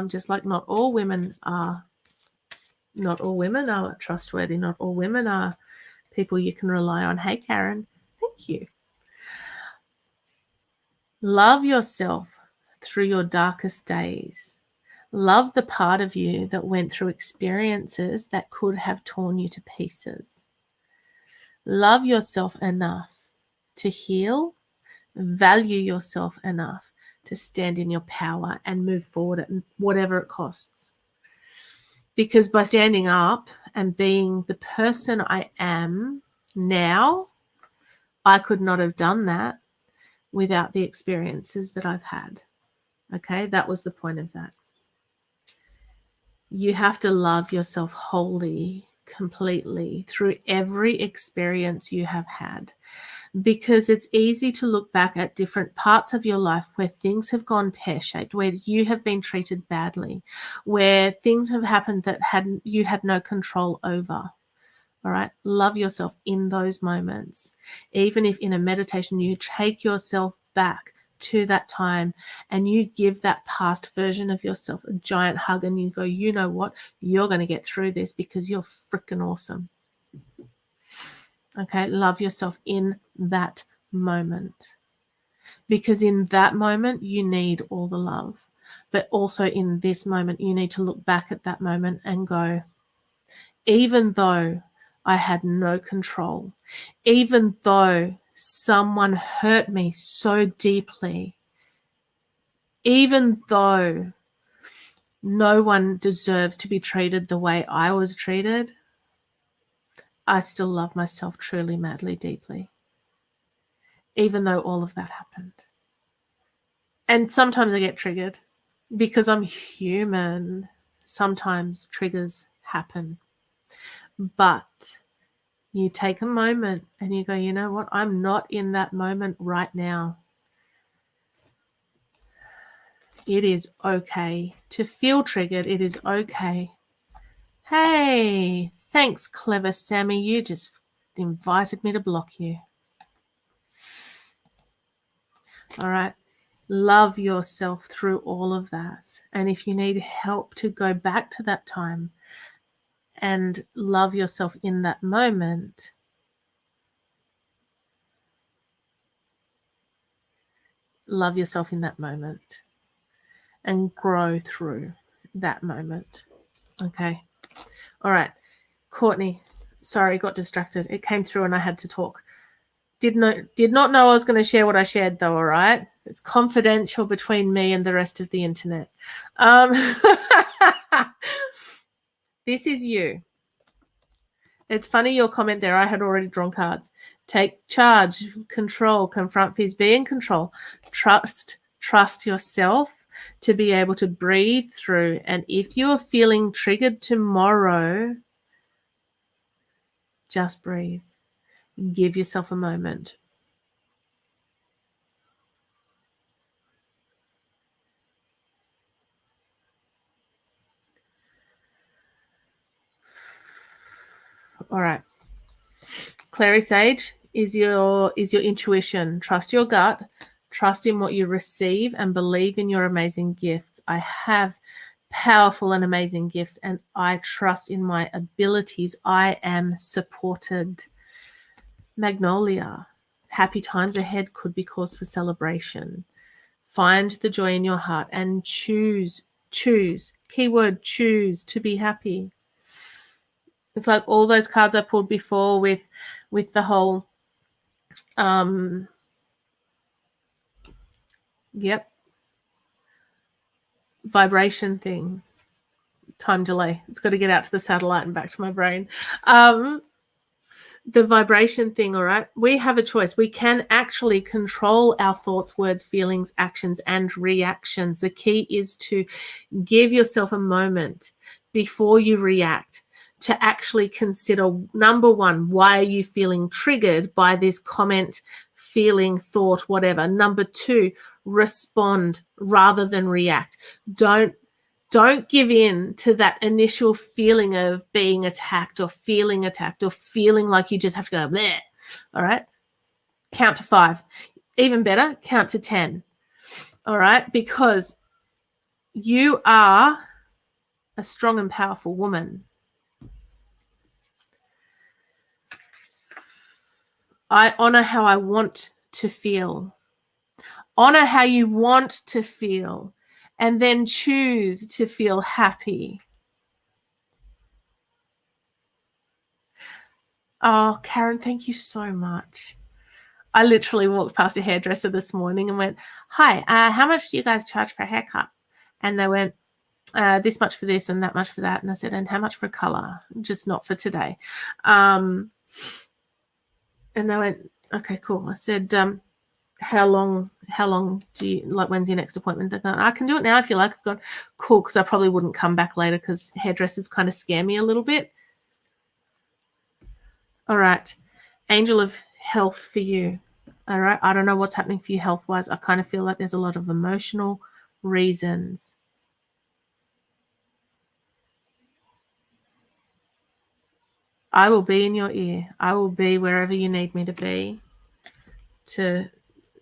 Just like not all women are trustworthy. Not all women are people you can rely on. Hey, Karen. Thank you. Love yourself through your darkest days. Love the part of you that went through experiences that could have torn you to pieces. Love yourself enough to heal. Value yourself enough to stand in your power and move forward at whatever it costs. Because by standing up and being the person I am now, I could not have done that without the experiences that I've had. Okay, that was the point of that. You have to love yourself wholly, completely, through every experience you have had. Because it's easy to look back at different parts of your life where things have gone pear-shaped, where you have been treated badly, where things have happened that you had no control over. All right, love yourself in those moments. Even if in a meditation you take yourself back to that time and you give that past version of yourself a giant hug and you go, you know what, you're going to get through this because you're freaking awesome. Okay, love yourself in that moment. Because in that moment, you need all the love. But also in this moment, you need to look back at that moment and go, even though I had no control, even though someone hurt me so deeply, even though no one deserves to be treated the way I was treated, I still love myself truly, madly, deeply, even though all of that happened. And sometimes I get triggered because I'm human. Sometimes triggers happen. But you take a moment and you go, you know what? I'm not in that moment right now. It is okay to feel triggered. It is okay. Hey, thanks, clever Sammy. You just invited me to block you. All right. Love yourself through all of that. And if you need help to go back to that time and love yourself in that moment, love yourself in that moment and grow through that moment. Okay. All right. Courtney, sorry, got distracted. It came through and I had to talk. Did not know I was going to share what I shared though, all right? It's confidential between me and the rest of the internet. This is you. It's funny your comment there. I had already drawn cards. Take charge, control, confront fears, be in control. Trust yourself to be able to breathe through. And if you're feeling triggered tomorrow, just breathe. Give yourself a moment. All right. Clary Sage is your intuition. Trust your gut. Trust in what you receive and believe in your amazing gifts. I have powerful and amazing gifts and I trust in my abilities. I am supported. Magnolia. Happy times ahead could be cause for celebration. Find the joy in your heart and choose, keyword choose to be happy. It's like all those cards I pulled before with the whole, vibration thing. Time delay. It's got to get out to the satellite and back to my brain. The vibration thing, all right? We have a choice. We can actually control our thoughts, words, feelings, actions, and reactions. The key is to give yourself a moment before you react to actually consider, number one, why are you feeling triggered by this comment, feeling, thought, whatever. Number two, respond rather than react. Don't give in to that initial feeling of being attacked or feeling like you just have to go there. All right. Count to 5. Even better, count to 10. All right. Because you are a strong and powerful woman. I honor how I want to feel. Honor how you want to feel, and then choose to feel happy. Oh, Karen, thank you so much. I literally walked past a hairdresser this morning and went, hi, how much do you guys charge for a haircut? And they went, this much for this and that much for that. And I said, and how much for color? Just not for today. And they went, okay, cool. I said, how long do you, like, when's your next appointment? They're going, I can do it now if you like. I've gone, cool, because I probably wouldn't come back later because hairdressers kind of scare me a little bit. All right. Angel of health for you. All right. I don't know what's happening for you health-wise. I kind of feel like there's a lot of emotional reasons. I will be in your ear. I will be wherever you need me to be to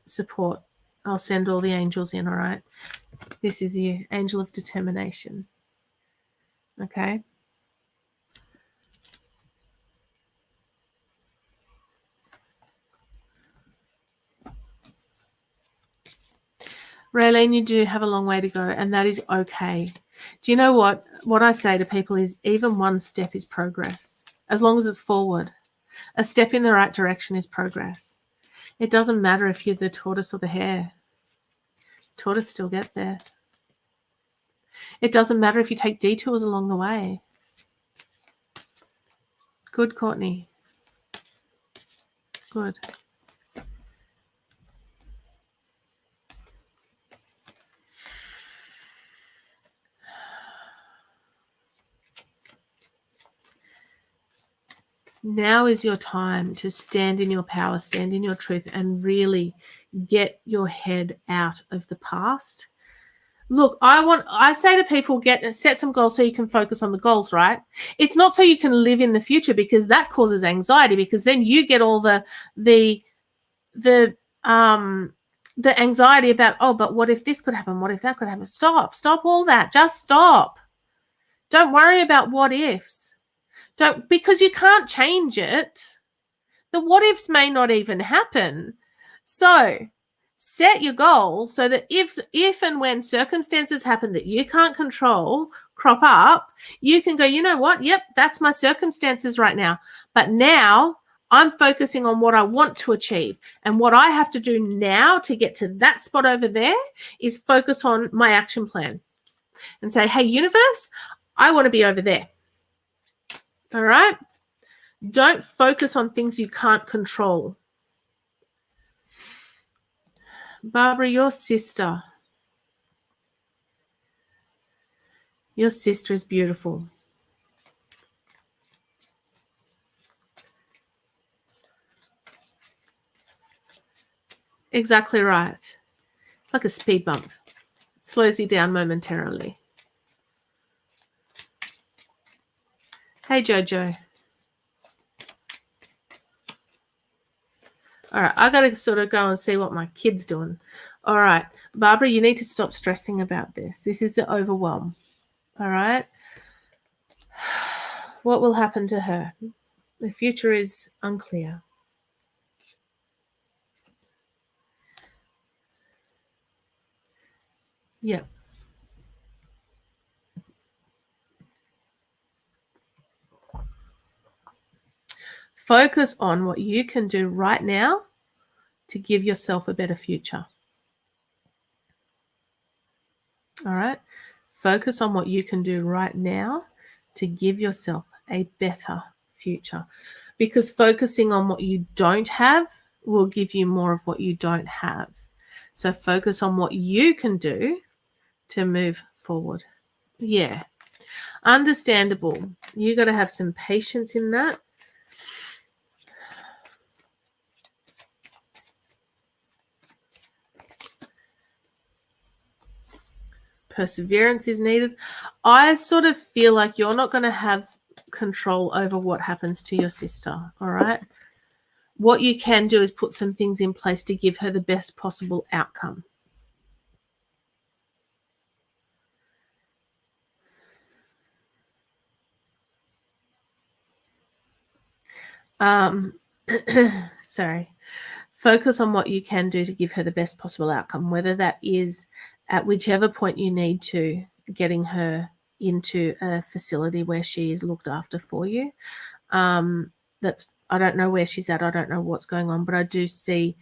support. I'll send all the angels in, all right? This is you, angel of determination. Okay? Raylene, you do have a long way to go, and that is okay. Do you know what? What I say to people is even one step is progress, as long as it's forward. A step in the right direction is progress. It doesn't matter if you're the tortoise or the hare. Tortoise still get there. It doesn't matter if you take detours along the way. Good, Courtney. Good. Now is your time to stand in your power, stand in your truth, and really get your head out of the past. Look, I say to people, set some goals so you can focus on the goals, right? It's not so you can live in the future, because that causes anxiety, because then you get all the anxiety about, oh, but what if this could happen? What if that could happen? Stop all that. Just stop. Don't worry about what ifs. Because you can't change it. The what ifs may not even happen. So set your goal so that if and when circumstances happen that you can't control crop up, you can go, you know what? Yep, that's my circumstances right now. But now I'm focusing on what I want to achieve. And what I have to do now to get to that spot over there is focus on my action plan and say, hey, universe, I want to be over there. All right? Don't focus on things you can't control. Barbara, your sister is beautiful. Exactly right. Like a speed bump. It slows you down momentarily. Hey, Jojo. All right, I got to sort of go and see what my kid's doing. All right, Barbara, you need to stop stressing about this. This is the overwhelm. All right? What will happen to her? The future is unclear. Yeah. Focus on what you can do right now to give yourself a better future. All right? Focus on what you can do right now to give yourself a better future. Because focusing on what you don't have will give you more of what you don't have. So focus on what you can do to move forward. Yeah. Understandable. You got to have some patience in that. Perseverance is needed. I sort of feel like you're not going to have control over what happens to your sister, all right? What you can do is put some things in place to give her the best possible outcome. Sorry. Focus on what you can do to give her the best possible outcome, whether that is at whichever point you need to, getting her into a facility where she is looked after for you. I don't know where she's at. I don't know what's going on, but I do see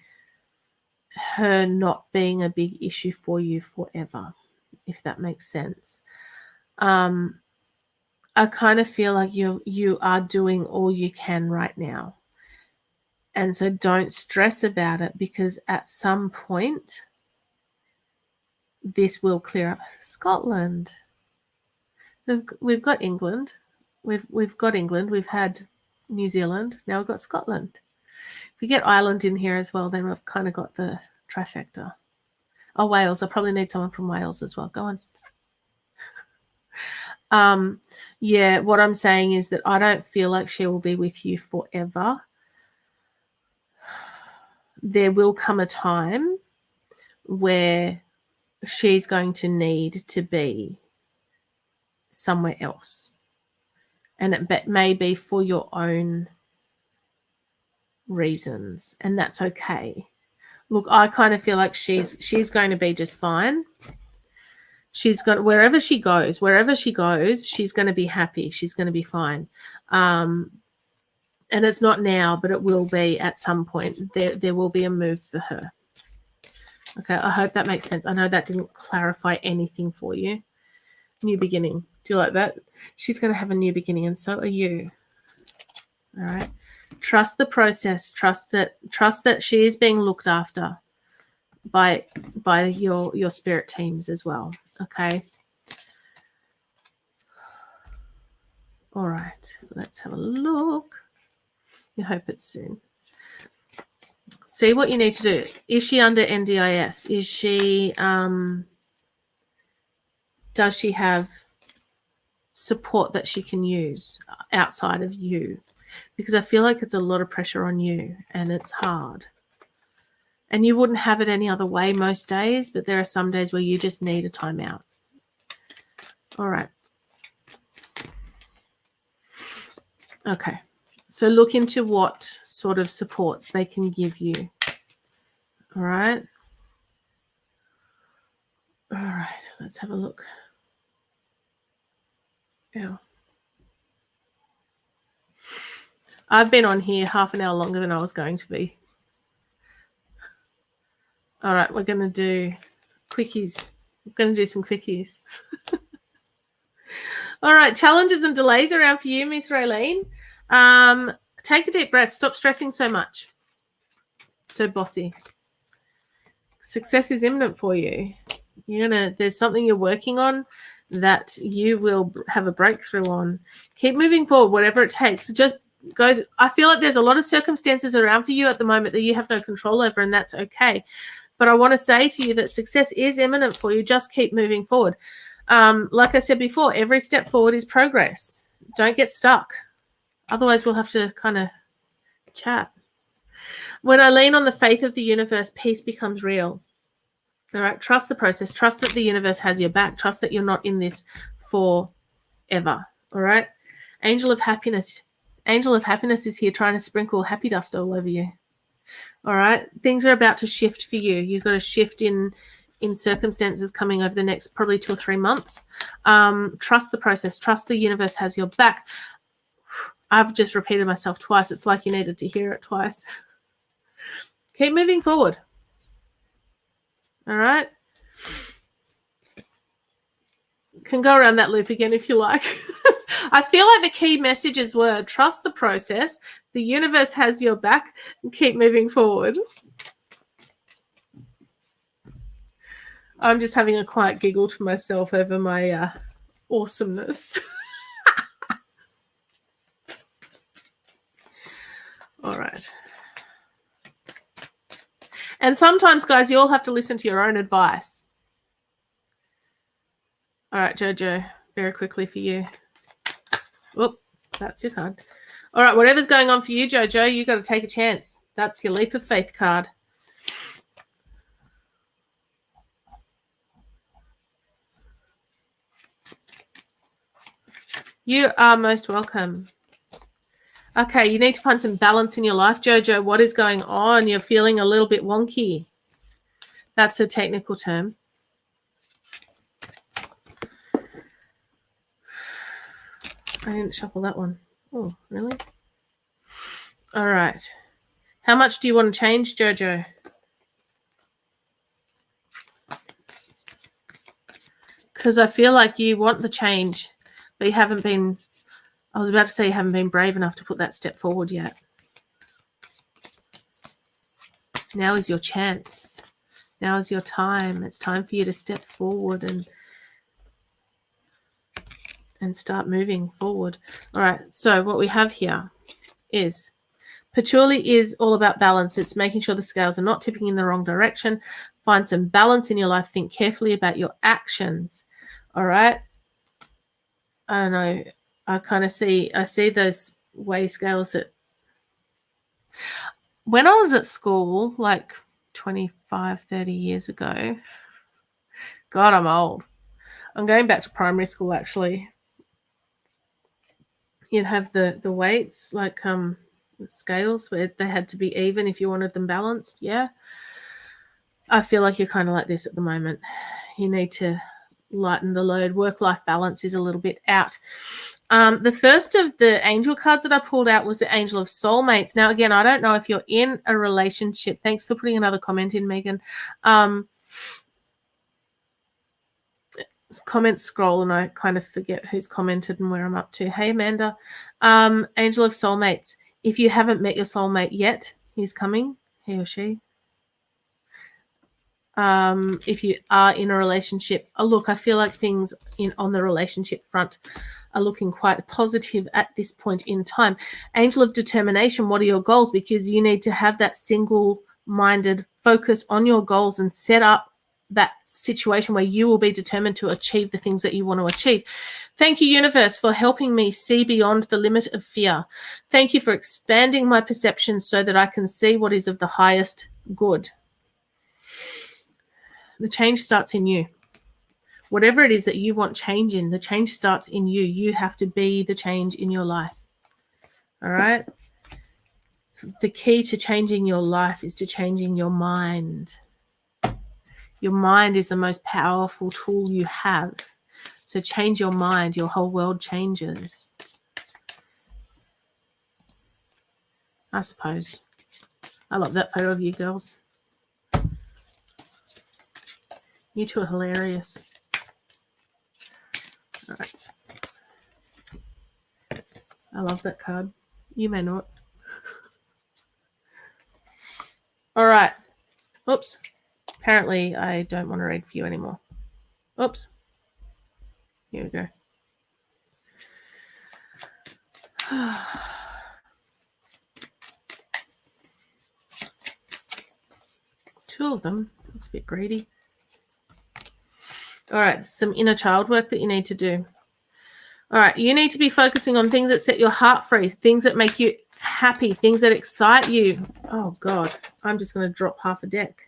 her not being a big issue for you forever, if that makes sense. I kind of feel like you are doing all you can right now. And so don't stress about it, because at some point this will clear up. Scotland. We've got England. We've got England. We've had New Zealand. Now we've got Scotland. If we get Ireland in here as well, then we've kind of got the trifecta. Oh, Wales. I probably need someone from Wales as well. Go on. Yeah, what I'm saying is that I don't feel like she will be with you forever. There will come a time where she's going to need to be somewhere else. And it may be for your own reasons, and that's okay. Look, I kind of feel like she's going to be just fine. She's going, wherever she goes, she's going to be happy. She's going to be fine. And it's not now, but it will be at some point. There will be a move for her. Okay, I hope that makes sense. I know that didn't clarify anything for you. New beginning. Do you like that? She's going to have a new beginning, and so are you. All right. Trust the process. Trust that she is being looked after by your spirit teams as well. Okay. All right. Let's have a look. I hope it's soon. See what you need to do. Is she under NDIS? Is she does she have support that she can use outside of you? Because I feel like it's a lot of pressure on you, and it's hard. And you wouldn't have it any other way most days, but there are some days where you just need a timeout. All right. Okay. So look into what sort of supports they can give you. All right. All right. Let's have a look. Yeah. I've been on here half an hour longer than I was going to be. All right. We're going to do quickies. We're going to do some quickies. All right. Challenges and delays around for you, Miss Raylene. Take a deep breath. Stop stressing so much. So bossy. Success is imminent for you. There's something you're working on that you will have a breakthrough on. Keep moving forward, whatever it takes. Just go. I feel like there's a lot of circumstances around for you at the moment that you have no control over, and that's okay. But I want to say to you that success is imminent for you. Just keep moving forward. Like I said before, every step forward is progress. Don't get stuck. Otherwise, we'll have to kind of chat. When I lean on the faith of the universe, peace becomes real. All right. Trust the process. Trust that the universe has your back. Trust that you're not in this forever. All right. Angel of happiness. Angel of happiness is here trying to sprinkle happy dust all over you. All right. Things are about to shift for you. You've got a shift in circumstances coming over the next probably 2 or 3 months. Trust the process. Trust the universe has your back. I've just repeated myself twice. It's like you needed to hear it twice. Keep moving forward. All right. Can go around that loop again if you like. I feel like the key messages were trust the process, the universe has your back, and keep moving forward. I'm just having a quiet giggle to myself over my awesomeness. All right. And sometimes, guys, you all have to listen to your own advice. All right, Jojo, very quickly for you. Whoop, that's your card. All right, whatever's going on for you, Jojo, you got to take a chance. That's your leap of faith card. You are most welcome. Okay, you need to find some balance in your life, Jojo. What is going on? You're feeling a little bit wonky. That's a technical term. I didn't shuffle that one. Oh, really? All right. How much do you want to change, Jojo? Because I feel like you want the change, but you haven't been, I was about to say you haven't been brave enough to put that step forward yet. Now is your chance. Now is your time. It's time for you to step forward and start moving forward. All right, so what we have here is patchouli is all about balance. It's making sure the scales are not tipping in the wrong direction. Find some balance in your life. Think carefully about your actions. All right. I don't know. I see those weigh scales that when I was at school, like 25, 30 years ago, God, I'm old. I'm going back to primary school, actually. You'd have the weights, like scales where they had to be even if you wanted them balanced. Yeah. I feel like you're kind of like this at the moment. You need to lighten the load. Work-life balance is a little bit out. The first of the angel cards that I pulled out was the Angel of Soulmates. Now, again, I don't know if you're in a relationship. Thanks for putting another comment in, Megan. Comments scroll and I kind of forget who's commented and where I'm up to. Hey, Amanda. Angel of Soulmates. If you haven't met your soulmate yet, he's coming, he or she. If you are in a relationship, look, I feel like things on the relationship front are looking quite positive at this point in time. Angel of Determination, what are your goals? Because you need to have that single-minded focus on your goals and set up that situation where you will be determined to achieve the things that you want to achieve. Thank you, universe, for helping me see beyond the limit of fear. Thank you for expanding my perception so that I can see what is of the highest good. The change starts in you. Whatever it is that you want change in, the change starts in you. You have to be the change in your life. All right? The key to changing your life is to changing your mind. Your mind is the most powerful tool you have. So change your mind, your whole world changes. I suppose. I love that photo of you girls. You two are hilarious. All right. I love that card. You may not. All right. Oops. Apparently, I don't want to read for you anymore. Oops. Here we go. Two of them. That's a bit greedy. All right. Some inner child work that you need to do. All right. You need to be focusing on things that set your heart free, things that make you happy, things that excite you. Oh, God. I'm just going to drop half a deck.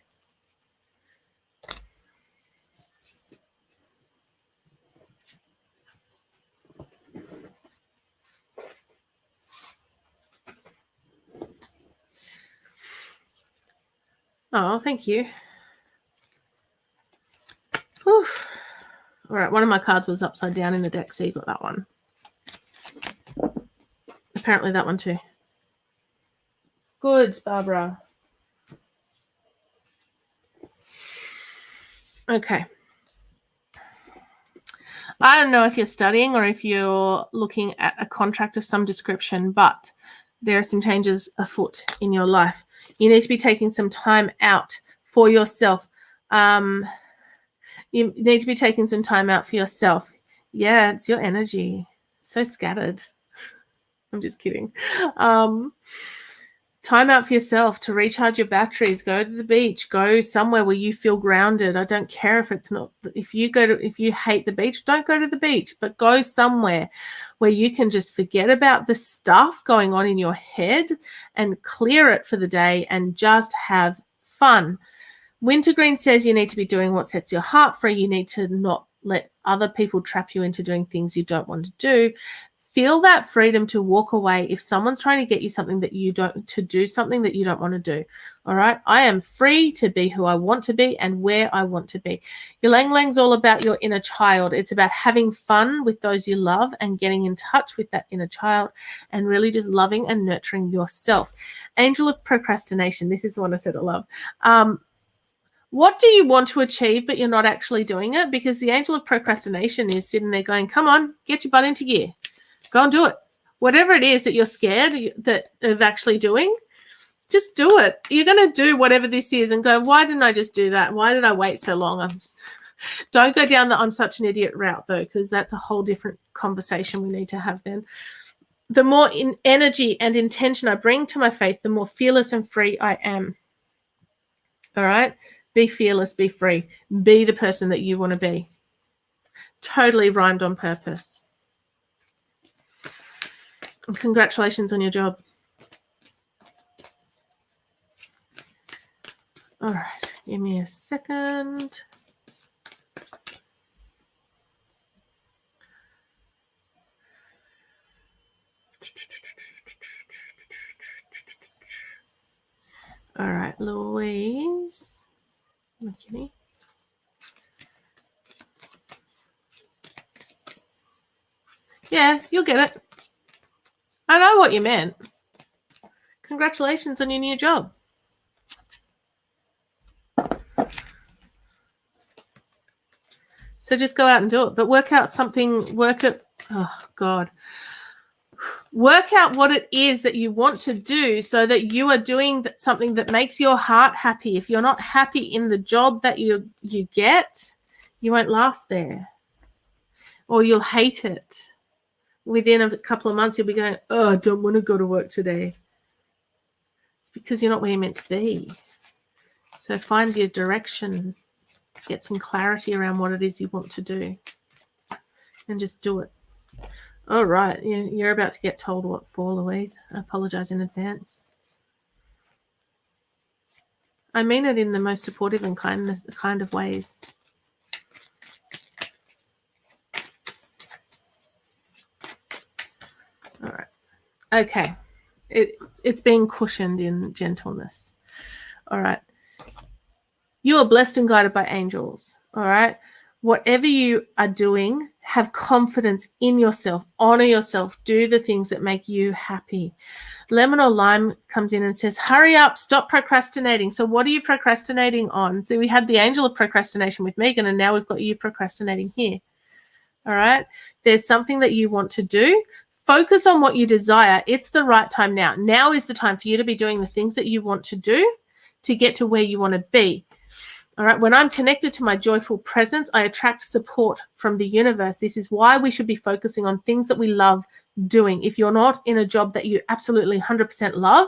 Oh, thank you. Whew. All right, one of my cards was upside down in the deck, so you got that one. Apparently that one too. Good, Barbara. Okay. I don't know if you're studying or if you're looking at a contract of some description, but there are some changes afoot in your life. You need to be taking some time out for yourself. You need to be taking some time out for yourself. Yeah, it's your energy. So scattered. I'm just kidding. Time out for yourself to recharge your batteries. Go to the beach. Go somewhere where you feel grounded. I don't care if it's not, if you hate the beach, don't go to the beach, but go somewhere where you can just forget about the stuff going on in your head and clear it for the day and just have fun. Wintergreen says you need to be doing what sets your heart free. You need to not let other people trap you into doing things you don't want to do. Feel that freedom to walk away if someone's trying to get you something that you don't, to do something that you don't want to do. All right. I am free to be who I want to be and where I want to be. Ylang Lang's all about your inner child. It's about having fun with those you love and getting in touch with that inner child and really just loving and nurturing yourself. Angel of Procrastination. This is the one I said I love. What do you want to achieve, but you're not actually doing it? Because the angel of procrastination is sitting there going, come on, get your butt into gear. Go and do it. Whatever it is that you're scared of actually doing, just do it. You're going to do whatever this is and go, why didn't I just do that? Why did I wait so long? Don't go down the I'm such an idiot route, though, because that's a whole different conversation we need to have then. The more energy and intention I bring to my faith, the more fearless and free I am. All right? Be fearless, be free. Be the person that you want to be. Totally rhymed on purpose. And congratulations on your job. All right, give me a second. All right, Louise. McKinney. Yeah, you'll get it. I know what you meant. Congratulations on your new job. So just go out and do it. But work out something, work out what it is that you want to do so that you are doing something that makes your heart happy. If you're not happy in the job that you get, you won't last there. Or you'll hate it. Within a couple of months, you'll be going, oh, I don't want to go to work today. It's because you're not where you're meant to be. So find your direction. Get some clarity around what it is you want to do. And just do it. All right. You're about to get told what for, Louise. I apologize in advance. I mean it in the most supportive and kind of ways. All right. Okay. It's being cushioned in gentleness. All right. You are blessed and guided by angels. All right. Whatever you are doing, have confidence in yourself. Honor yourself. Do the things that make you happy. Lemon or Lime comes in and says, hurry up, stop procrastinating. So what are you procrastinating on? So we had the angel of procrastination with Megan, and now we've got you procrastinating here. All right. There's something that you want to do. Focus on what you desire. It's the right time now. Now is the time for you to be doing the things that you want to do to get to where you want to be. All right. When I'm connected to my joyful presence, I attract support from the universe. This is why we should be focusing on things that we love doing. If you're not in a job that you absolutely 100% love,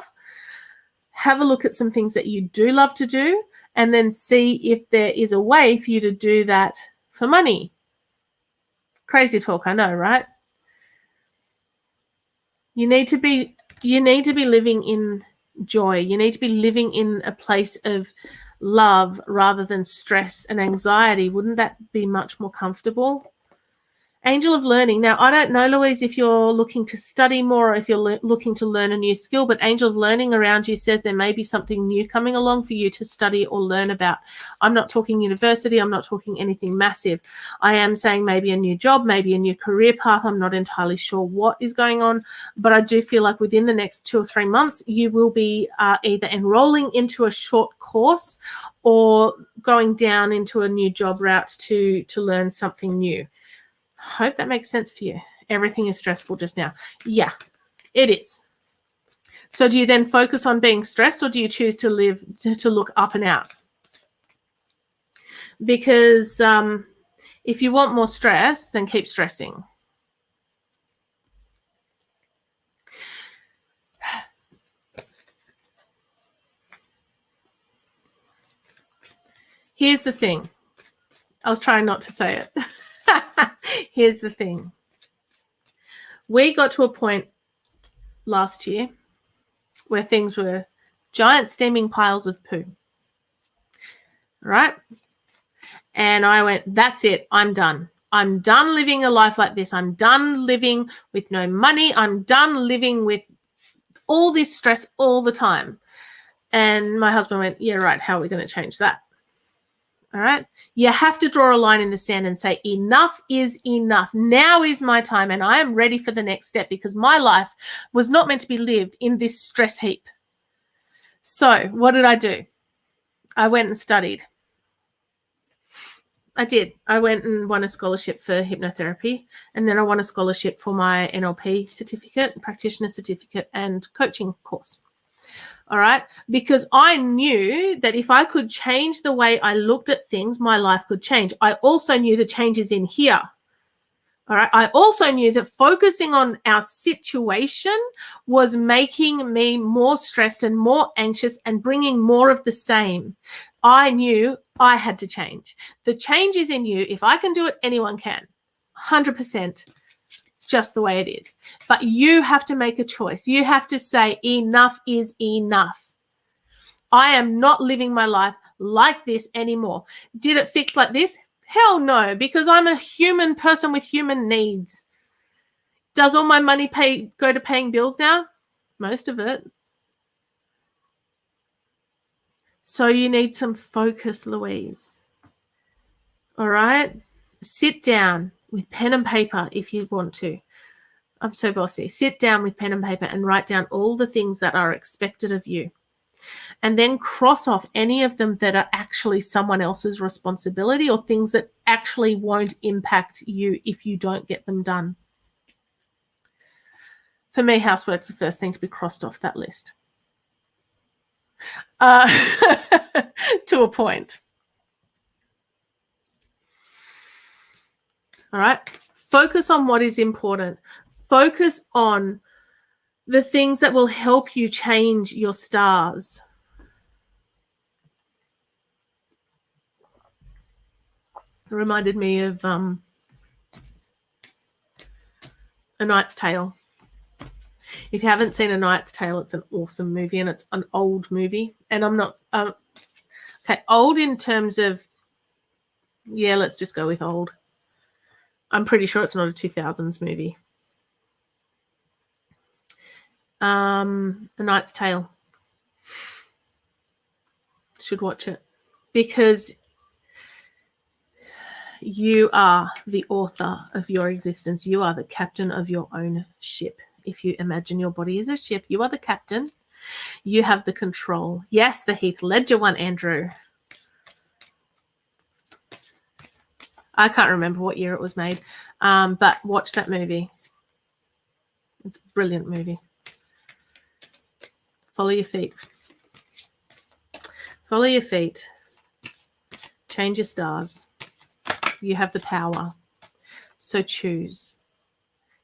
have a look at some things that you do love to do and then see if there is a way for you to do that for money. Crazy talk, I know, right? You need to be living in joy. You need to be living in a place of love rather than stress and anxiety. Wouldn't that be much more comfortable? Angel of Learning. Now, I don't know, Louise, if you're looking to study more or if you're looking to learn a new skill, but Angel of Learning around you says there may be something new coming along for you to study or learn about. I'm not talking university. I'm not talking anything massive. I am saying maybe a new job, maybe a new career path. I'm not entirely sure what is going on, but I do feel like within the next 2 or 3 months, you will be either enrolling into a short course or going down into a new job route to learn something new. Hope that makes sense for you. Everything is stressful just now. Yeah, it is. So do you then focus on being stressed or do you choose to look up and out? Because If you want more stress, then keep stressing. Here's the thing. I was trying not to say it. Here's the thing. We got to a point last year where things were giant steaming piles of poo. Right? And I went, that's it. I'm done. I'm done living a life like this. I'm done living with no money. I'm done living with all this stress all the time. And my husband went, yeah, right. How are we going to change that? All right. You have to draw a line in the sand and say, enough is enough. Now is my time. And I am ready for the next step, because my life was not meant to be lived in this stress heap. So what did I do? I went and studied. I did. I went and won a scholarship for hypnotherapy, and then I won a scholarship for my NLP certificate, practitioner certificate, and coaching course. All right. Because I knew that if I could change the way I looked at things, my life could change. I also knew the changes in here. All right. I also knew that focusing on our situation was making me more stressed and more anxious and bringing more of the same. I knew I had to change. The change is in you. If I can do it, anyone can. 100%. Just the way it is. But you have to make a choice. You have to say, enough is enough. I am not living my life like this anymore. Did it fix like this? Hell no, because I'm a human person with human needs. Does all my money go to paying bills now? Most of it. So you need some focus, Louise. All right? Sit down with pen and paper if you want to. I'm so bossy. Sit down with pen and paper and write down all the things that are expected of you. And then cross off any of them that are actually someone else's responsibility, or things that actually won't impact you if you don't get them done. For me, housework's the first thing to be crossed off that list. To a point. All right. Focus on what is important. Focus on the things that will help you change your stars. It reminded me of A Knight's Tale. If you haven't seen A Knight's Tale, it's an awesome movie, and it's an old movie. And I'm not okay, old in terms of, yeah, let's just go with old. I'm pretty sure it's not a 2000s movie. A Knight's Tale. Should watch it, because you are the author of your existence. You are the captain of your own ship. If you imagine your body as a ship, you are the captain. You have the control. Yes, the Heath Ledger one, Andrew. I can't remember what year it was made, but watch that movie. It's a brilliant movie. Follow your feet. Follow your feet. Change your stars. You have the power. So choose.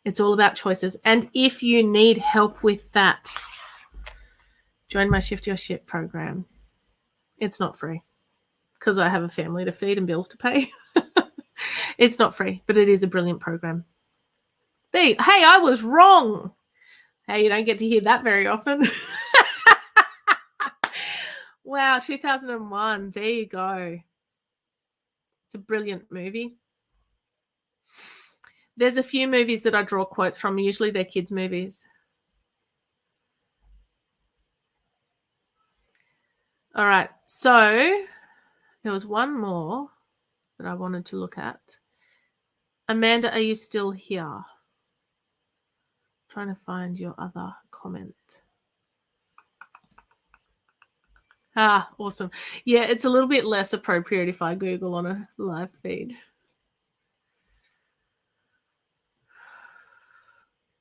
It's all about choices. And if you need help with that, join my Shift Your Ship program. It's not free, because I have a family to feed and bills to pay. It's not free, but it is a brilliant program. Hey, I was wrong. Hey, you don't get to hear that very often. Wow, 2001. There you go. It's a brilliant movie. There's a few movies that I draw quotes from. Usually they're kids' movies. All right. So there was one more that I wanted to look at. Amanda, are you still here? Trying to find your other comment. Ah, awesome. Yeah, it's a little bit less appropriate if I Google on a live feed.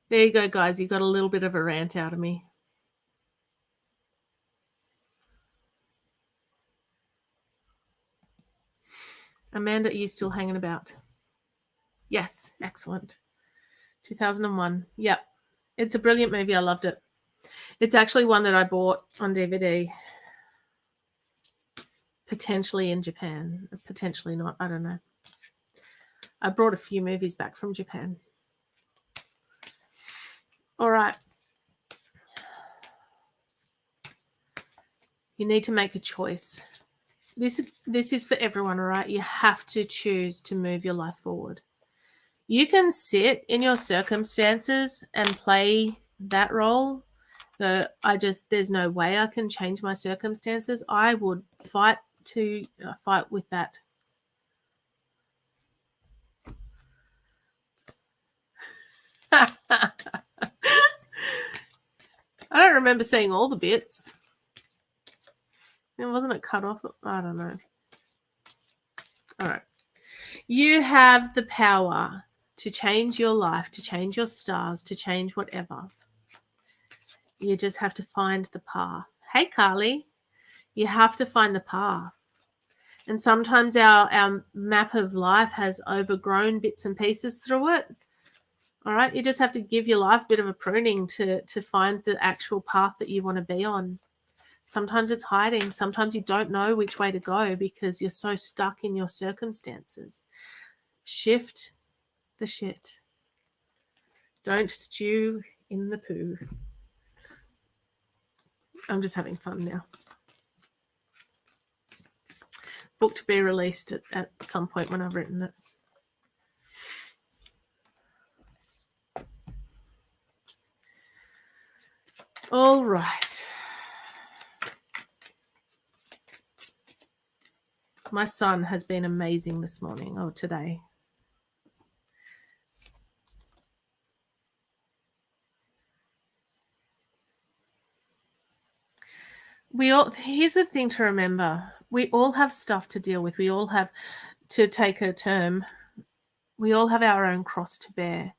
There you go, guys. You got a little bit of a rant out of me. Amanda, are you still hanging about? Yes, excellent. 2001. Yep. It's a brilliant movie. I loved it. It's actually one that I bought on DVD. Potentially in Japan. Potentially not. I don't know. I brought a few movies back from Japan. All right. You need to make a choice. This is for everyone, all right? You have to choose to move your life forward. You can sit in your circumstances and play that role. There's no way I can change my circumstances. I would fight with that. I don't remember seeing all the bits. Wasn't it cut off? I don't know. All right. You have the power to change your life, to change your stars, to change whatever. You just have to find the path. Hey, Carly. You have to find the path. And sometimes our map of life has overgrown bits and pieces through it. All right. You just have to give your life a bit of a pruning to find the actual path that you want to be on. Sometimes it's hiding. Sometimes you don't know which way to go because you're so stuck in your circumstances. Shift the shit. Don't stew in the poo. I'm just having fun now. Book to be released at some point when I've written it. All right. My son has been amazing this morning or today. Here's the thing to remember. We all have stuff to deal with. We all have, to take a term, we all have our own cross to bear.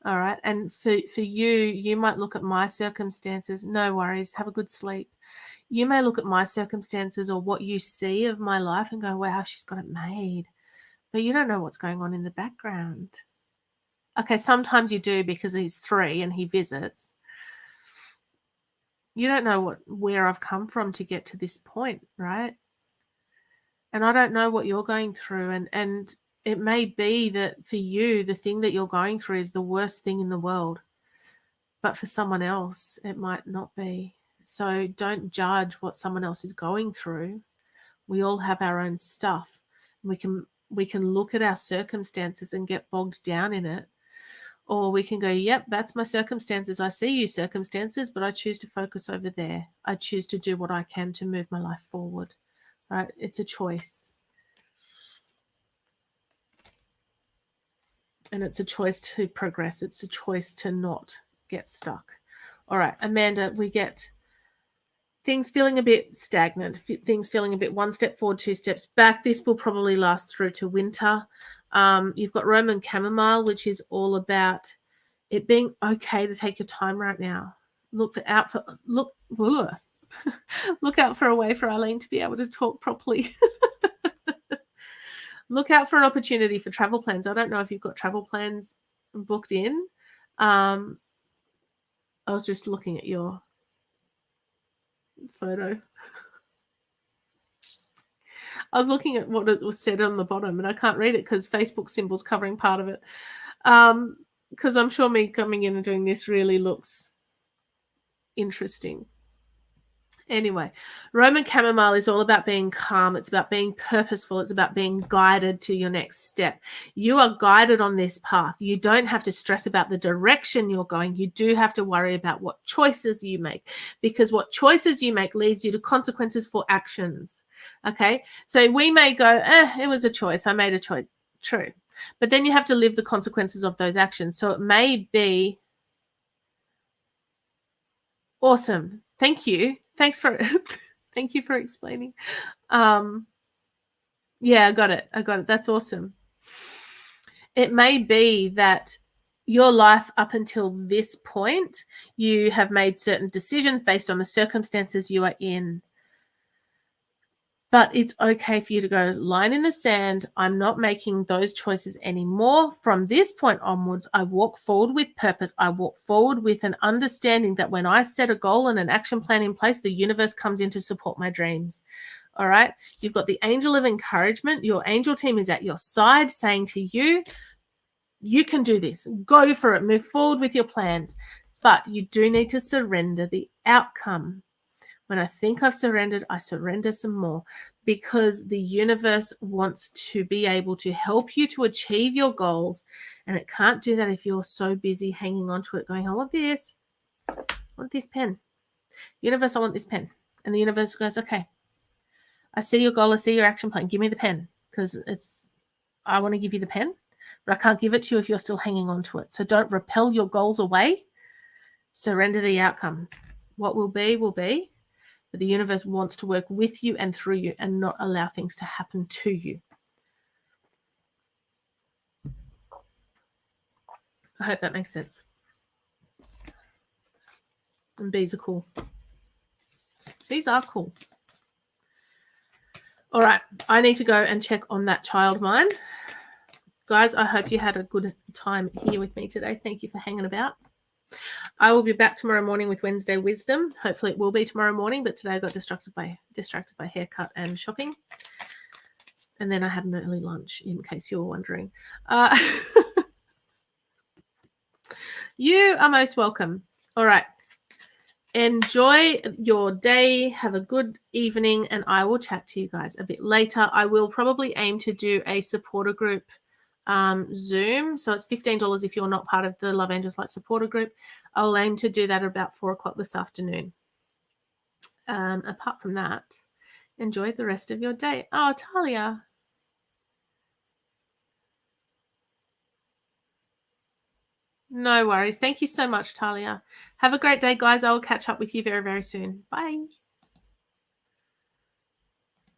All right. And for you might look at my circumstances. No worries. Have a good sleep. You may look at my circumstances or what you see of my life and go, wow, she's got it made. But you don't know what's going on in the background. Okay, sometimes you do because he's 3 and he visits. You don't know where I've come from to get to this point, right? And I don't know what you're going through. And it may be that for you, the thing that you're going through is the worst thing in the world. But for someone else, it might not be. So don't judge what someone else is going through. We all have our own stuff. We can look at our circumstances and get bogged down in it. Or we can go, yep, that's my circumstances. I see you circumstances, but I choose to focus over there. I choose to do what I can to move my life forward. Right? It's a choice. And it's a choice to progress. It's a choice to not get stuck. All right, Amanda, we get things feeling a bit stagnant, things feeling a bit 1 step forward, 2 steps back. This will probably last through to winter. You've got Roman chamomile, which is all about it being okay to take your time right now. Look out for a way for Eileen to be able to talk properly. Look out for an opportunity for travel plans. I don't know if you've got travel plans booked in. I was just looking at your photo. I was looking at what it was said on the bottom, and I can't read it because Facebook symbol's covering part of it. Because I'm sure me coming in and doing this really looks interesting. Anyway, Roman chamomile is all about being calm. It's about being purposeful. It's about being guided to your next step. You are guided on this path. You don't have to stress about the direction you're going. You do have to worry about what choices you make, because what choices you make leads you to consequences for actions. Okay, so we may go, it was a choice. I made a choice. True. But then you have to live the consequences of those actions. So it may be awesome. Thank you. Thank you for explaining. Yeah, I got it. That's awesome. It may be that your life up until this point, you have made certain decisions based on the circumstances you are in. But it's okay for you to go, line in the sand. I'm not making those choices anymore. From this point onwards, I walk forward with purpose. I walk forward with an understanding that when I set a goal and an action plan in place, the universe comes in to support my dreams. All right. You've got the angel of encouragement. Your angel team is at your side saying to you, you can do this. Go for it. Move forward with your plans. But you do need to surrender the outcome. When I think I've surrendered, I surrender some more, because the universe wants to be able to help you to achieve your goals. And it can't do that if you're so busy hanging on to it, going, I want this. I want this pen. Universe, I want this pen. And the universe goes, okay, I see your goal. I see your action plan. Give me the pen, because I want to give you the pen, but I can't give it to you if you're still hanging on to it. So don't repel your goals away. Surrender the outcome. What will be, will be. But the universe wants to work with you and through you and not allow things to happen to you. I hope that makes sense. And bees are cool. Bees are cool. All right. I need to go and check on that child mine. Guys, I hope you had a good time here with me today. Thank you for hanging about. I will be back tomorrow morning with Wednesday Wisdom. Hopefully it will be tomorrow morning, but today I got distracted by haircut and shopping. And then I had an early lunch, in case you're wondering. You are most welcome. All right. Enjoy your day. Have a good evening, and I will chat to you guys a bit later. I will probably aim to do a supporter group Zoom. So it's $15 if you're not part of the Love Angels Light supporter group. I'll aim to do that at about 4 o'clock this afternoon. Apart from that, enjoy the rest of your day. Oh, Talia. No worries. Thank you so much, Talia. Have a great day, guys. I will catch up with you very, very soon. Bye.